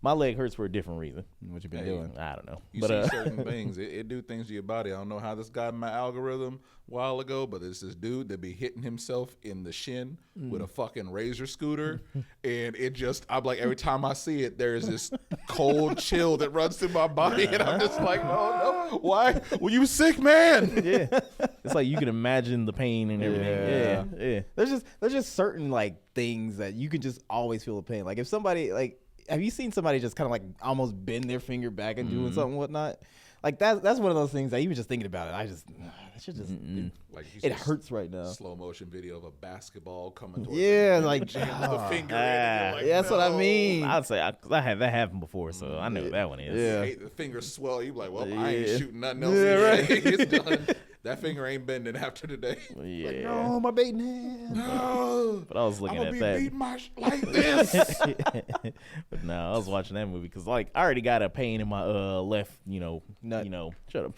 My leg hurts for a different reason. What you been doing? I don't know. You But see certain things, it do things to your body. I don't know how this got in my algorithm a while ago, but it's this dude that be hitting himself in the shin with a fucking razor scooter, and I'm like, every time I see it, there's this cold chill that runs through my body, and I'm just like, no, why? Well, you sick man? yeah, it's like you can imagine the pain and everything. Yeah. There's just certain like things that you can just always feel the pain. Like if somebody like, have you seen somebody just kind of like almost bend their finger back and doing something whatnot? Like that's one of those things that even just thinking about it, that should just Like it hurts right now. Slow motion video of a basketball coming towards Yeah, you, like the finger. In, and you're like, that's what I no. mean. I'd say I had that happen before, so I know what that one is. Yeah. The finger swell. You be like, well, I ain't Yeah. shooting nothing else. Yeah, right. It's done. That finger ain't bending after today. Yeah. Oh, my baiting hand. No, But I was looking I'm at gonna that. be beating my like this. But no, I was watching that movie because like I already got a pain in my left, Nut. shut up,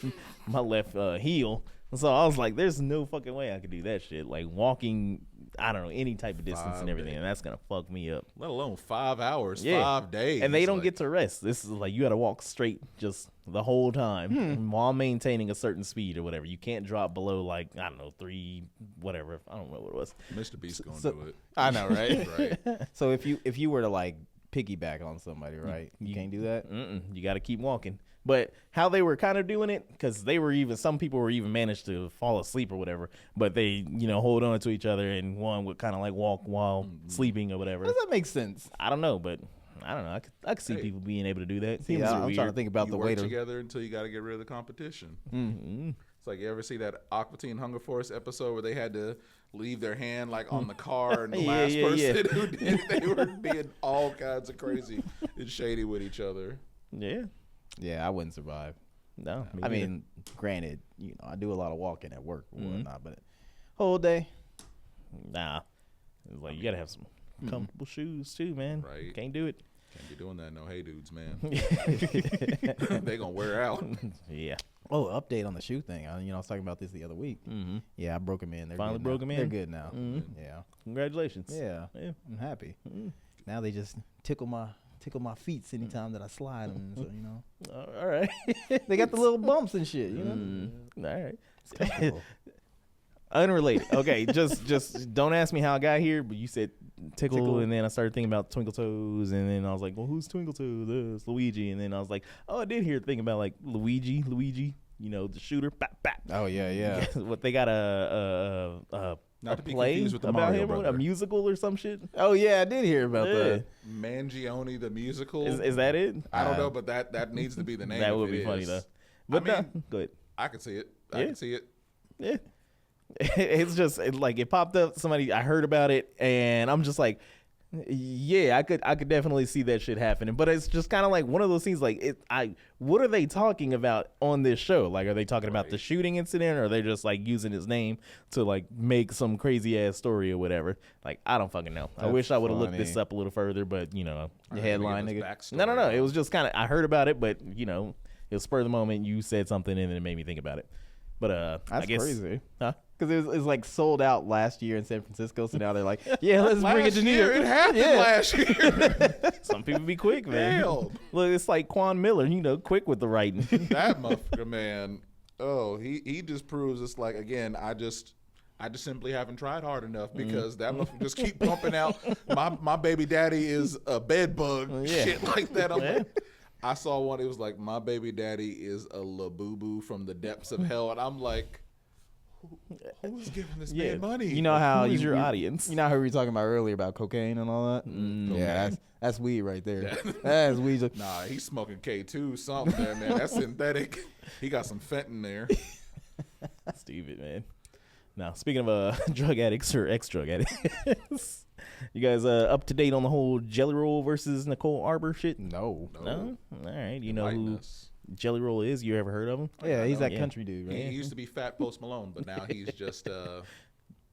my left heel. So I was like, there's no fucking way I could do that shit. Like walking, I don't know, any type of distance 5 and everything, days. and that's gonna fuck me up. Let alone 5 hours, Yeah. 5 days, And they don't like, get to rest. This is like you got to walk straight just the whole time while maintaining a certain speed or whatever. You can't drop below like I don't know 3 whatever. I don't know what it was. Mr. Beast gonna So- do it. I know, right? Right. So if you were to like piggyback on somebody, right? You can't do that. You got to keep walking. But how they were kind of doing it, because some people were even managed to fall asleep or whatever, but they, hold on to each other and one would kind of like walk while sleeping or whatever. Does that make sense? I don't know, but I don't know. I could see people being able to do that. Seems Yeah, I'm weird. trying to think about You the work way to. together until you got to get rid of the competition. It's like you ever see that Aqua Teen Hunger Force episode where they had to leave their hand like on the car and the Yeah, last yeah, person yeah. who did, they were being all kinds of crazy and shady with each other. Yeah. Yeah, I wouldn't survive. No. me I neither. mean, granted, I do a lot of walking at work or whatnot, but whole day. Nah. It's like you got to have some comfortable shoes too, man. Right. Can't do it. Can't be doing that, no hey dudes, man. They gonna wear out. Yeah. Oh, update on the shoe thing. I was talking about this the other week. Mm-hmm. Yeah, I broke them in. They're Finally good broke now. 'em in? They're good now. Yeah, Congratulations. yeah. Yeah. I'm happy. Now they just tickle my feet anytime that I slide them. So All right. they got the little bumps and shit. All right. It's comfortable. Unrelated. Okay, just don't ask me how I got here, but you said tickle, Tickle. and then I started thinking about Twinkle Toes, and then I was like, well, who's Twinkle Toes? It's Luigi, and then I was like, oh, I did hear thinking about like Luigi, the shooter. Bap, bap. Oh yeah, yeah. What they got a Not to be play confused with the about Mario him, brother. a musical or some shit. Oh yeah, I did hear about Yeah. that. Mangione the musical. Is that it? I don't know, but that needs to be the name. That if would it be funny is. though. But I mean, no, go ahead. I could see it. I Yeah. can see it. Yeah. It's just like it popped up. I heard about it, and I'm just like, yeah, I could definitely see that shit happening. But it's just kind of like one of those things. Like, what are they talking about on this show? Like, are they talking about the shooting incident, or are they just like using his name to like make some crazy ass story or whatever? Like, I don't fucking know. I wish I would have looked this funny. up a little further, but The headline, nigga. no. It was just kind of I heard about it, but it was spur of the moment. You said something, and it made me think about it. But That's I guess, crazy. huh? Because it was like sold out last year in San Francisco, so now they're like, yeah, let's bring it to New year, York. it happened last year. Some people be quick, man. Hell. Look, it's like Quan Miller, quick with the writing. That motherfucker, man. Oh, he just proves it's like, again, I just simply haven't tried hard enough because that motherfucker just keep pumping out. My baby daddy is a bed bug, shit like that. I'm like, I saw one. It was like, my baby daddy is a Labubu from the depths of hell, and I'm like, who's giving this man money? You know how Who's your audience? You know how we were talking about earlier about cocaine and all that. Yeah, that's weed right there. That's weed. Nah, he's smoking K2 something there, man. That's synthetic. He got some fentanyl there. Stupid, man. Now, speaking of drug addicts or ex-drug addicts, You guys up to date on the whole Jelly Roll versus Nicole Arbor shit? No. No? All right. You know who Enlighten us. Jelly Roll is? You ever heard of him? Yeah, he's that Yeah. country dude, He right? used to be fat Post Malone, but now he's just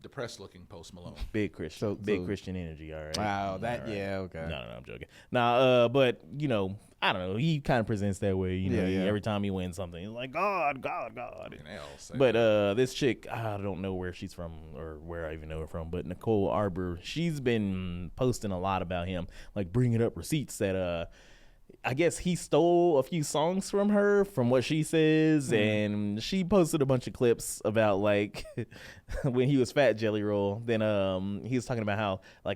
depressed looking Post Malone. Big Christian. So- Big so- Christian energy, all right? Wow, that All right. yeah, okay. No, I'm joking. Nah, but you know, I don't know. He kind of presents that way. You know, Yeah, yeah. every time he wins something, he's like, God. And they all say But that. this chick, I don't know where she's from or where I even know her from, but Nicole Arbor, she's been posting a lot about him, like bringing up receipts that I guess he stole a few songs from her, from what she says, and she posted a bunch of clips about like when he was Fat Jelly Roll. Then he was talking about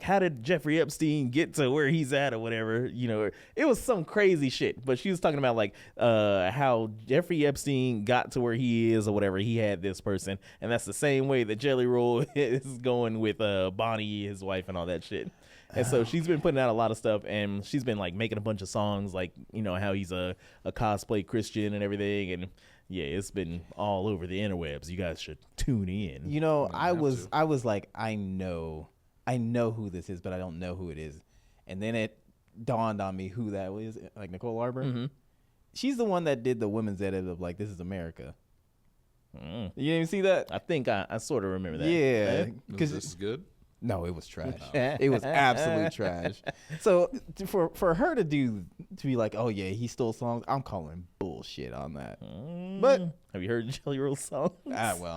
how did Jeffrey Epstein get to where he's at or whatever. You know, it was some crazy shit. But she was talking about like how Jeffrey Epstein got to where he is or whatever. He had this person, and that's the same way that Jelly Roll is going with Bonnie, his wife, and all that shit. And so she's been putting out a lot of stuff, and she's been like making a bunch of songs, like, you know, how he's a cosplay Christian and everything. And yeah, it's been all over the interwebs. You guys should tune in. You know, I have was to. like, I know who this is, but I don't know who it is. And then it dawned on me who that was, like Nicole Arbor. Mm-hmm. She's the one that did the women's edit of like This Is America. Mm. You didn't see that? I think I sort of remember that. Yeah, Is because this good? no, it was trash. It was absolute trash. So for her to be like, oh yeah, he stole songs, I'm calling bullshit on that. But Have you heard Jelly Roll songs? well,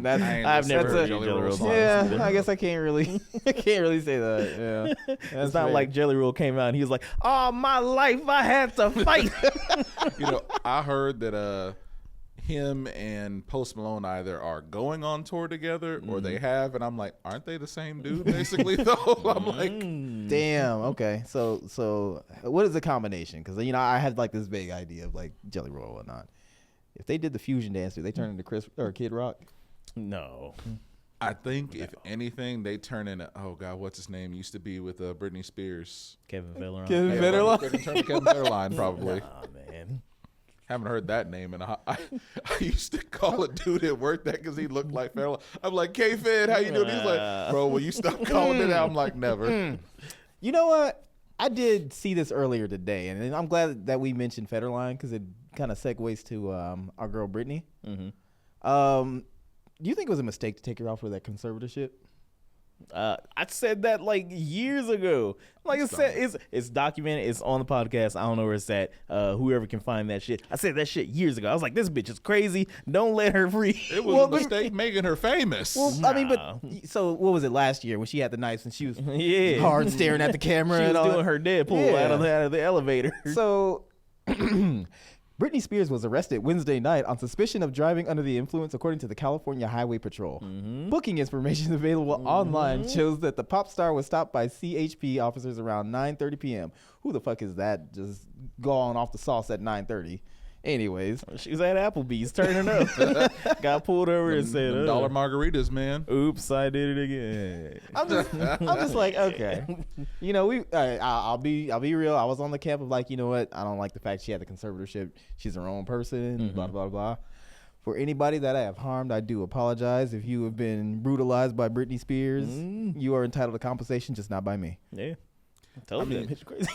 That's, I've never heard Jelly Jelly Roll Roll songs. songs. yeah, I guess I can't really say that. Yeah, It's not like Jelly Roll came out and he was like, "Oh, my life, I had to fight." You know, I heard that him and Post Malone either are going on tour together or they have, and I'm like, aren't they the same dude basically? Though I'm like, damn. Okay, so what is the combination? Because you know I had like this vague idea of like Jelly Roll or not. If they did the fusion dance, do they turn into Chris or Kid Rock? No. I think if anything, they turn into, oh God, what's his name? Used to be with Britney Spears. Kevin Federline. Kevin Hey, Federline? They can turn to Kevin Federline probably. Oh, man. Haven't heard that name, and I used to call a dude at work that because he looked like Federline. I'm like, K-Fed, how you doing? He's like, bro, will you stop calling it out? I'm like, never. You know what? I did see this earlier today, and I'm glad that we mentioned Federline because it kind of segues to our girl Brittany. Mm-hmm. Do you think it was a mistake to take her off for that conservatorship? I said that like years ago. Like I said, it's documented. It's on the podcast. I don't know where it's at. Whoever can find that shit. I said that shit years ago. I was like, this bitch is crazy. Don't let her free. It was a mistake making her famous. Well, I mean, but so what was it last year when she had the knives and she was Yeah. hard staring at the camera She and was all doing that? her Deadpool Yeah. out of the elevator. So, Britney Spears was arrested Wednesday night on suspicion of driving under the influence, according to the California Highway Patrol. Booking information available online shows that the pop star was stopped by CHP officers around 9:30 p.m. Who the fuck is that? Just going off the sauce at 9:30. Anyways, She was at Applebee's turning up. Got pulled over and said, Them dollar margaritas, man. "Oops, I did it again." I'm just like, okay, you know, I'll be real. I was on the camp of like, you know what? I don't like the fact she had the conservatorship. She's her own person. Blah blah blah. For anybody that I have harmed, I do apologize. If you have been brutalized by Britney Spears, you are entitled to compensation, just not by me. Yeah. I told you that bitch crazy.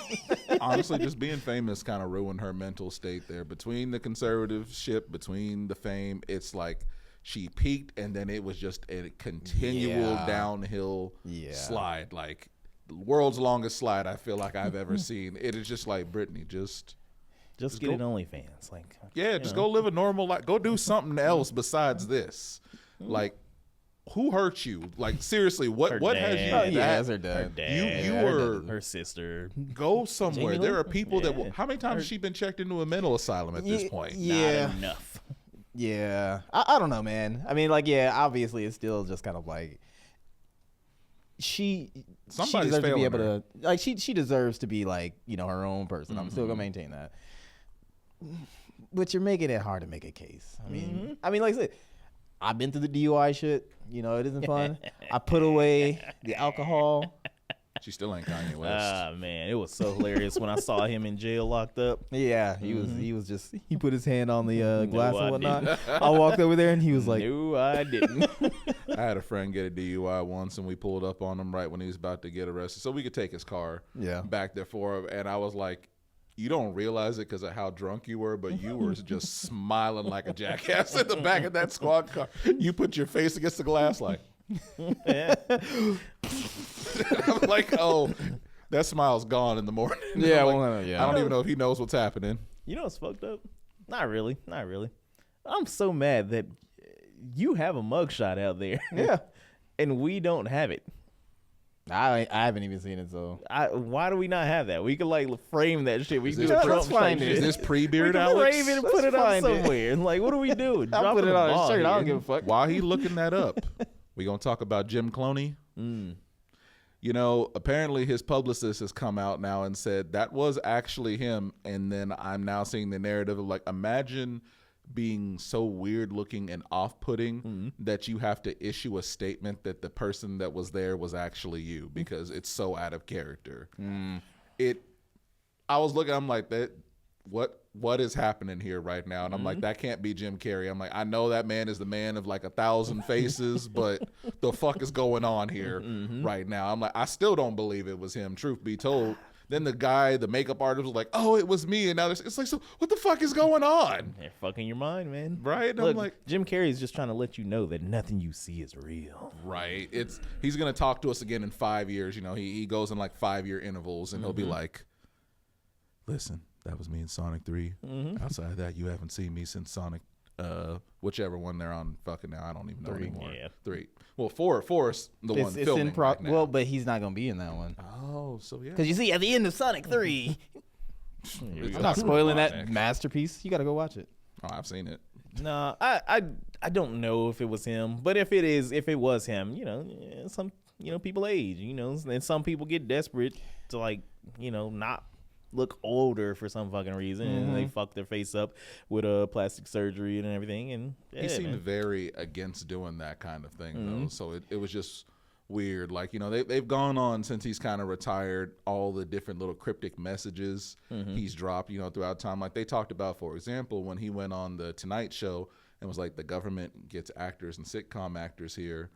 Honestly, just being famous kind of ruined her mental state there. Between the conservatorship, between the fame, it's like she peaked and then it was just a continual Yeah. downhill Yeah. slide. Like the world's longest slide I feel like I've ever seen. It is just like, Britney, just Just get it OnlyFans. Like, yeah, just go live a normal life. Go do something else besides this. Like, who hurt you? Like, seriously, what Her has you? dad. Oh, yeah, that- that's her her dad. dad. You her- were- her sister. Go somewhere. Jamie There are Lynn? people that. Yeah. How many times has she been checked into a mental asylum at this point? Yeah. Not enough. Yeah. I don't know, man. I mean, like, yeah, obviously it's still just kind of like she Somebody's deserves to be failing able her. to like she deserves to be like, you know, her own person. I'm still Mm-hmm. gonna maintain that. But you're making it hard to make a case. I mean, like I said, I've been through the DUI shit. You know, it isn't fun. I put away the alcohol She still ain't Kanye West. Ah man, it was so hilarious when I saw him in jail locked up. Yeah, he was just he put his hand on the glass I and whatnot. didn't. I walked over there and he was like, No, I didn't. I had a friend get a DUI once, and we pulled up on him right when he was about to get arrested, so we could take his car Yeah. back there for him. And I was like, you don't realize it because of how drunk you were, but you were just smiling like a jackass in the back of that squad car. You put your face against the glass like. I'm like, oh, that smile's gone in the morning. Yeah, I'm like, well, yeah. I don't even know if he knows what's happening. You know what's fucked up? Not really. I'm so mad that you have a mugshot out there. Yeah. And we don't have it. I haven't even seen it, so Why do we not have that? We could like frame that shit. We Is can this do pre- Trump find type it. Is shit. this We pre-beard, can Alex? frame it and Let's put it up find it. somewhere. Like, what do we do? I'll Dropping put it the on his ball shirt. I don't here. give a fuck. While he looking that up, we gonna talk about Jim Cloney. You know, apparently his publicist has come out now and said that was actually him. And then I'm now seeing the narrative of like, imagine being so weird looking and off-putting that you have to issue a statement that the person that was there was actually you because it's so out of character. I was looking, I'm like, that what is happening here right now? And I'm like, that can't be Jim Carrey. I'm like, I know that man is the man of like 1,000 faces, but the fuck is going on here right now? I'm like, I still don't believe it was him, truth be told. Then the guy, the makeup artist was like, oh, it was me. And now it's like, so what the fuck is going on? They're fucking your mind, man. Right? And Look, I'm like, Jim Carrey is just trying to let you know that nothing you see is real. right. He's going to talk to us again in 5 years. You know, he goes in like 5-year intervals and he'll be like, listen, that was me in Sonic 3. Outside of that, you haven't seen me since Sonic, whichever one they're on fucking now. I don't even know anymore. Yeah. 3. Well, 4 is the one It's filming in right now. well, but he's not gonna be in that one. Oh, so yeah. Because you see, at the end of Sonic 3, I'm not spoiling that masterpiece. You gotta go watch it. Oh, I've seen it. No, I don't know if it was him, but if it was him, some people age, and some people get desperate to like, not look older for some fucking reason, and they fuck their face up with a plastic surgery and everything. And He seemed very against doing that kind of thing, though. So it was just weird. Like, they've gone on since he's kind of retired, all the different little cryptic messages he's dropped, throughout time. Like they talked about, for example, when he went on the Tonight Show and was like, the government gets actors and sitcom actors here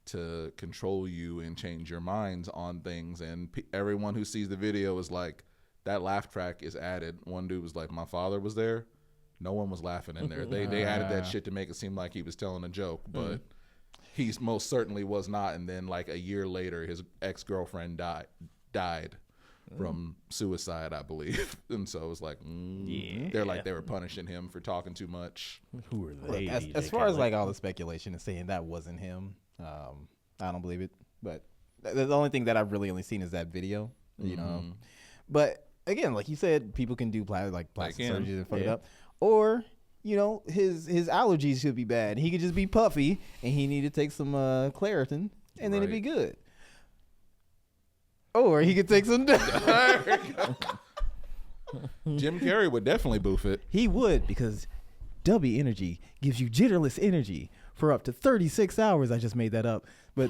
to control you and change your minds on things. And everyone who sees the video is like, that laugh track is added. One dude was like, my father was there. No one was laughing in there. They added that shit to make it seem like he was telling a joke, but he most certainly was not. And then like a year later, his ex-girlfriend died from suicide, I believe. And so it was like, they're like, they were punishing him for talking too much. who are they? As far as like all the speculation and saying that wasn't him, I don't believe it. But the only thing that I've really only seen is that video, But again, like you said, people can do plastic surgery and fuck it up, or his allergies should be bad. He could just be puffy, and he need to take some Claritin, and then it'd be good. Or he could take some. Jim Carrey would definitely boof it. He would, because W Energy gives you jitterless energy for up to 36 hours. I just made that up, but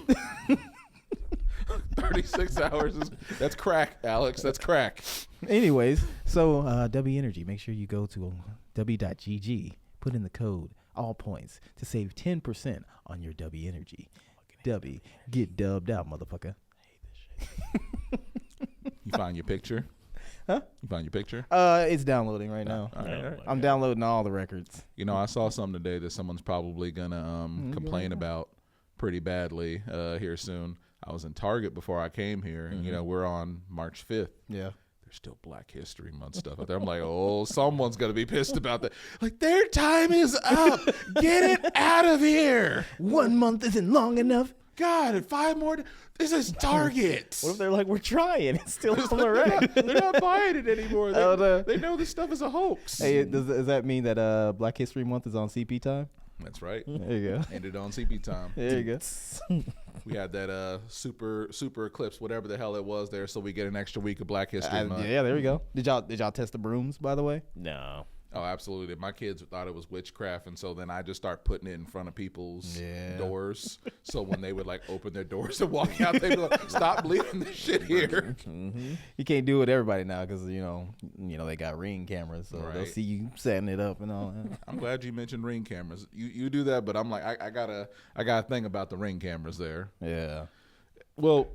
36 hours that's crack, Alex. That's crack. anyways, so W Energy, make sure you go to w.gg, put in the code all points to save 10% on your W Energy. W, get dubbed out, motherfucker. You find your picture? Huh? You find your picture? It's downloading right now. All right. I'm downloading all the records. I saw something today that someone's probably gonna complain about pretty badly here soon. I was in Target before I came here, and we're on March 5th. Yeah. There's still Black History Month stuff out there. I'm like, oh, someone's gonna be pissed about that. Like, their time is up. Get it out of here. 1 month isn't long enough. God, and 5 more. This is Target. What if they're like, we're trying? It's still on the rack. They're not buying it anymore. Oh, no. They know this stuff is a hoax. Hey, does that mean that Black History Month is on CP time? That's right. There you go. Ended on CP time. There you go. We had that super eclipse, whatever the hell it was there, so we get an extra week of Black History Month. Yeah, there we go. Did y'all test the brooms, by the way? No. Oh, absolutely. My kids thought it was witchcraft, and so then I just start putting it in front of people's doors. So when they would like open their doors and walk out, they'd be like, "Stop leaving this shit here." You can't do it with everybody now because you know they got Ring cameras, so they'll Right. see you setting it up and all that. I'm glad you mentioned Ring cameras. You do that, but I'm like, I got a thing about the Ring cameras there. Yeah. Well,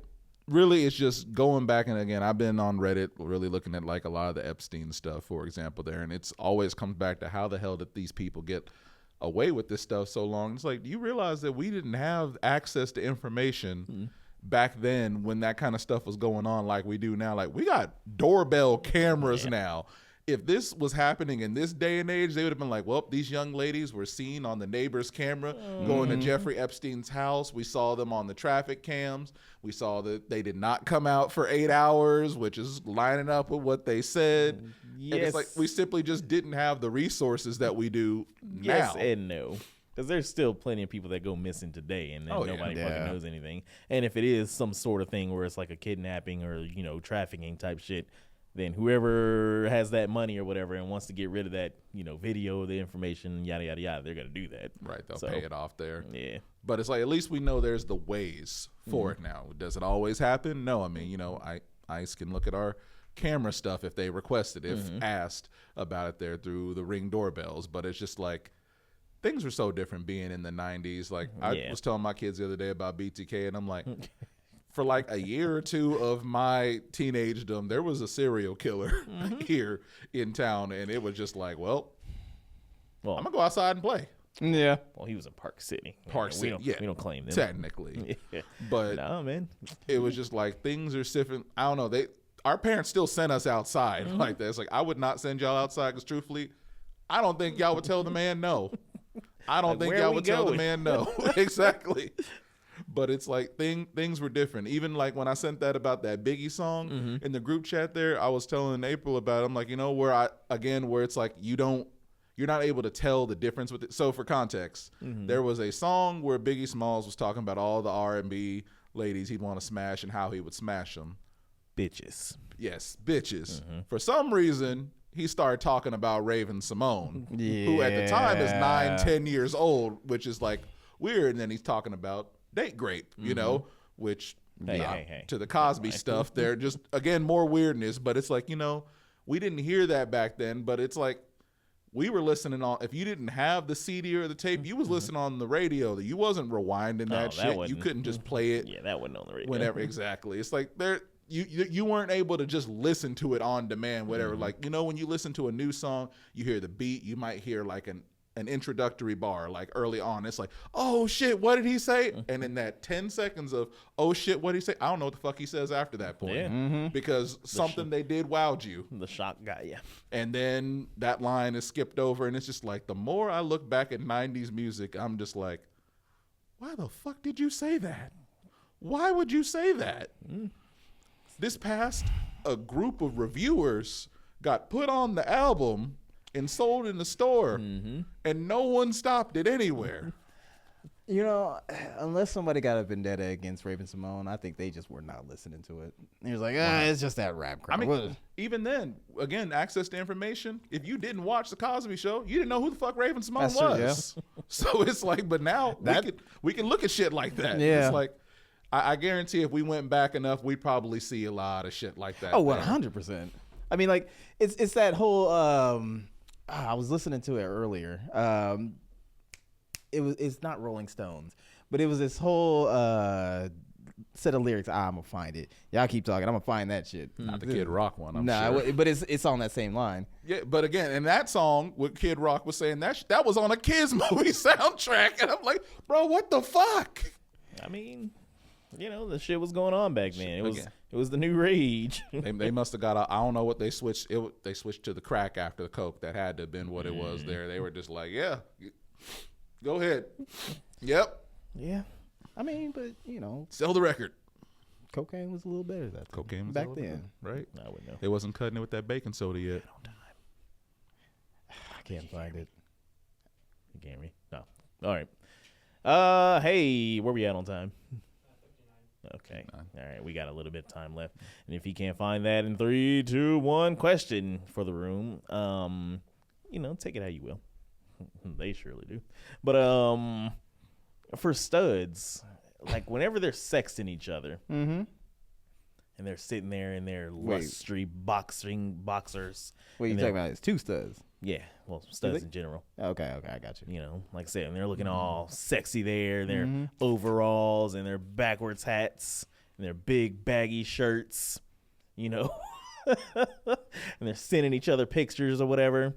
really, it's just going back, and again, I've been on Reddit really looking at like a lot of the Epstein stuff, for example, there, and it's always comes back to how the hell did these people get away with this stuff so long? It's like, do you realize that we didn't have access to information back then when that kind of stuff was going on like we do now? Like, we got doorbell cameras now. If this was happening in this day and age, they would have been like, well, these young ladies were seen on the neighbor's camera going to Jeffrey Epstein's house. We saw them on the traffic cams. We saw that they did not come out for 8 hours, which is lining up with what they said. Yes. And it's like we simply just didn't have the resources that we do Yes now. and no. Because there's still plenty of people that go missing today, and then Oh, yeah. nobody Yeah. fucking knows anything. And if it is some sort of thing where it's like a kidnapping or trafficking type shit, then whoever has that money or whatever and wants to get rid of that video, the information, yada yada yada, they're gonna do that. Right, they'll So, pay it off there. Yeah. But it's like at least we know there's the ways for it now. Does it always happen? No. I mean, ICE can look at our camera stuff if they requested, if asked about it there through the Ring doorbells. But it's just like things were so different being in the 90s. Like I Yeah. was telling my kids the other day about BTK, and I'm like, for like a year or two of my teenagedom, there was a serial killer here in town, and it was just like, well, I'm gonna go outside and play. Yeah. Well, he was in Park City. Park We City, don't, yeah. we don't claim them. Technically. Yeah. But Nah, man. it was just like things are different. I don't know. Our parents still sent us outside like that. It's like I would not send y'all outside because truthfully, I don't think y'all would tell the man no. I don't Like, think where y'all we would tell the going? man no. Exactly. But it's like things were different. Even like when I sent that about that Biggie song in the group chat there, I was telling April about it. I'm like, where it's like you're not able to tell the difference with it. So for context, there was a song where Biggie Smalls was talking about all the R&B ladies he'd want to smash and how he would smash them. Bitches. Yes, bitches. For some reason, he started talking about Raven Simone, who at the time is 9-10 years old, which is like weird. And then he's talking about date grape, which Hey. to the Cosby stuff, they're just, again, more weirdness. But it's like, we didn't hear that back then, but it's like we were listening on, if you didn't have the CD or the tape, you was listening on the radio. You wasn't rewinding that that shit. You wasn't- couldn't just play it Yeah, that wasn't on the radio. whenever. Exactly. It's like you weren't able to just listen to it on demand, whatever. Like, when you listen to a new song, you hear the beat, you might hear like an introductory bar, like early on. It's like, oh shit, what did he say? And in that 10 seconds of, oh shit, what did he say? I don't know what the fuck he says after that point. Yeah. Because something they did wowed you. The shock guy, yeah. And then that line is skipped over, and it's just like, the more I look back at 90s music, I'm just like, why the fuck did you say that? Why would you say that? This past, a group of reviewers got put on the album and sold in the store, and no one stopped it anywhere. Unless somebody got a vendetta against Raven Simone, I think they just were not listening to it. He was like, it's just that rap crap. I mean, even then, again, access to information. If you didn't watch the Cosby Show, you didn't know who the fuck Raven Simone That's true, was. So it's like, but now we can look at shit like that. Yeah. It's like, I guarantee if we went back enough, we'd probably see a lot of shit like that. Oh, there. 100%. I mean, like, it's that whole, I was listening to it earlier. It's not Rolling Stones, but it was this whole set of lyrics. I'm gonna find it. Y'all keep talking. I'm gonna find that shit. Not the Kid Rock one, I'm Nah, sure. but it's on that same line. Yeah, but again, in that song, what Kid Rock was saying, that was on a kids movie soundtrack, and I'm like, bro, what the fuck? I mean, the shit was going on back then. Again. It was the new rage. They must have got. I don't know what they switched. They switched to the crack after the coke. That had to have been what it was. There, they were just like, yeah, go ahead. Yep, Yeah. I mean, but sell the record. cocaine was a little better that Cocaine was back a little then. bit, right? I wouldn't know. They wasn't cutting it with that baking soda yet. I can't find it. You can't read? No. All right. Hey, where we at on time? Okay. All right. We got a little bit of time left. And if you can't find that in 3, 2, 1, question for the room. take it how you will. They surely do. But for studs, like whenever they're sexting each other, and they're sitting there in their lusty boxers. What are you talking about? It's 2 studs. Yeah, well, studs in general. Okay, I got you. Like I said, and they're looking all sexy there. Their overalls and their backwards hats and their big baggy shirts, and they're sending each other pictures or whatever.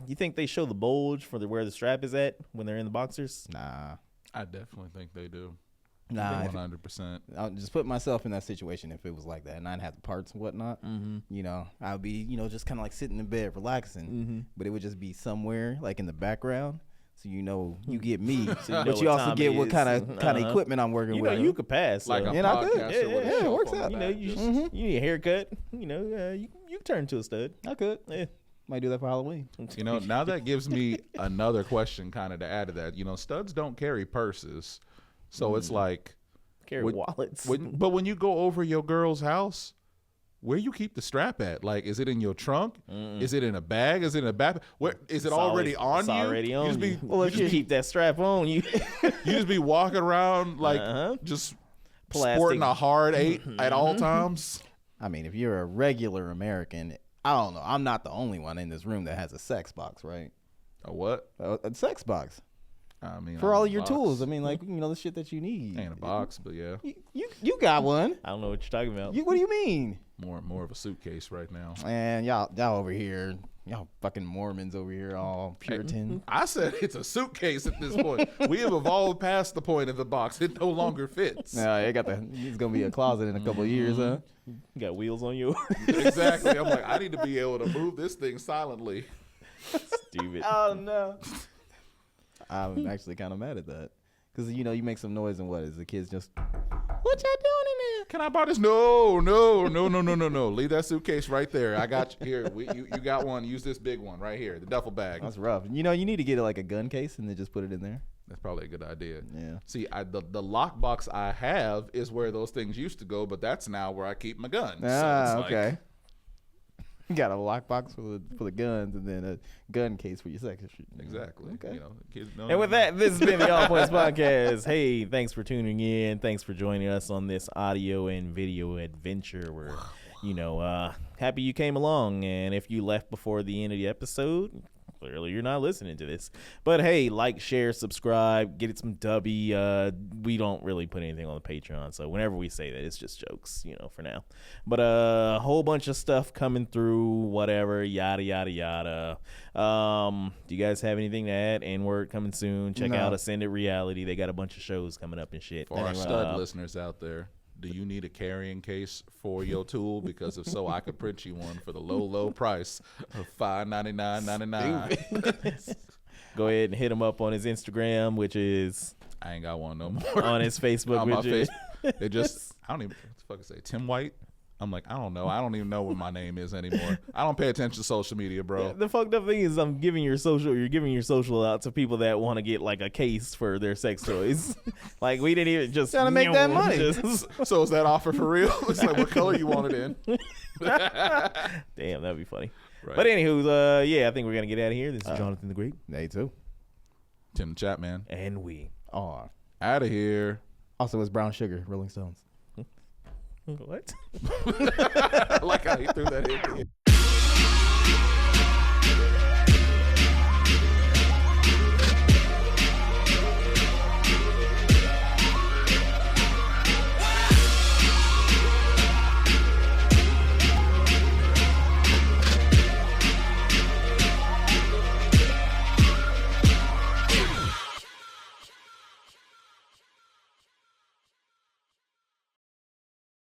You think they show the bulge for where the strap is at when they're in the boxers? Nah. I definitely think they do. Nah, 100%. I'll just put myself in that situation if it was like that and I'd have the parts and whatnot. I would be, just kind of like sitting in bed relaxing, but it would just be somewhere like in the background. So you get me, but you also get what kind of equipment I'm working with. You could pass. Like so. a And I could. podcaster with a Yeah, it shelf works on out. the back. You need a haircut. You turn to a stud. I could. Yeah. Might do that for Halloween. Now that gives me another question kind of to add to that. Studs don't carry purses. So it's like, Carry wallets. but when you go over your girl's house, where you keep the strap at? Like, is it in your trunk? Is it in a bag? Is it in a backpack? Where is it already on you? It's already on just you. be, Well, if you keep that strap on, you you just be walking around like just sporting a hard 8 at all times. I mean, if you're a regular American, I don't know. I'm not the only one in this room that has a sex box, right? A what? A sex box I mean, for all of a your box. tools. I mean, like the shit that you need. Ain't a box, but yeah, You got one. I don't know what you're talking about. What do you mean? more of a suitcase right now. Man, y'all over here, y'all fucking Mormons over here, all Puritan. I said it's a suitcase at this point. We have evolved past the point of the box. It no longer fits. No, it's gonna be a closet in a couple of years, huh? You got wheels on you. Exactly. I'm like, I need to be able to move this thing silently. Stupid. Oh no. I'm actually kind of mad at that because you make some noise and what is the kids just what y'all doing in there? Can I buy this? No. Leave that suitcase right there. I got you here. You got one. Use this big one right here, the duffel bag. That's rough. You need to get like a gun case and then just put it in there. That's probably a good idea. Yeah. See, the lock box I have is where those things used to go, but that's now where I keep my guns. Okay. You got a lockbox for the guns and then a gun case for your section. Exactly. Okay. Kids And with that, this has been the All Points Podcast. Hey, thanks for tuning in. Thanks for joining us on this audio and video adventure. We're, happy you came along. And if you left before the end of the episode, clearly you're not listening to this. But hey, like, share, subscribe, get it some dubby. We don't really put anything on the Patreon, so whenever we say that, it's just jokes, for now. But a whole bunch of stuff coming through, whatever, yada, yada, yada. Do you guys have anything to add? N-word coming soon. Check out Ascended Reality. They got a bunch of shows coming up and shit. For our stud listeners out there, do you need a carrying case for your tool? Because if so, I could print you one for the low price of $5.99.99. Go ahead and hit him up on his Instagram, which is I ain't got one no more. on his Facebook, on my which is face. It just I don't even what the fuck say Tim White. I'm like, I don't know. I don't even know what my name is anymore. I don't pay attention to social media, bro. the fucked up thing is you're giving your social out to people that want to get like a case for their sex toys. Like we didn't even just Trying to make that money. So is that offer for real? It's like what color you want it in. Damn, that'd be funny. Right. But anywho, I think we're gonna get out of here. This is Jonathan the Great. They too. Tim the Chat Man. And we Oh. Out of here. Also, it's Brown Sugar, Rolling Stones. what? I like how he threw that in.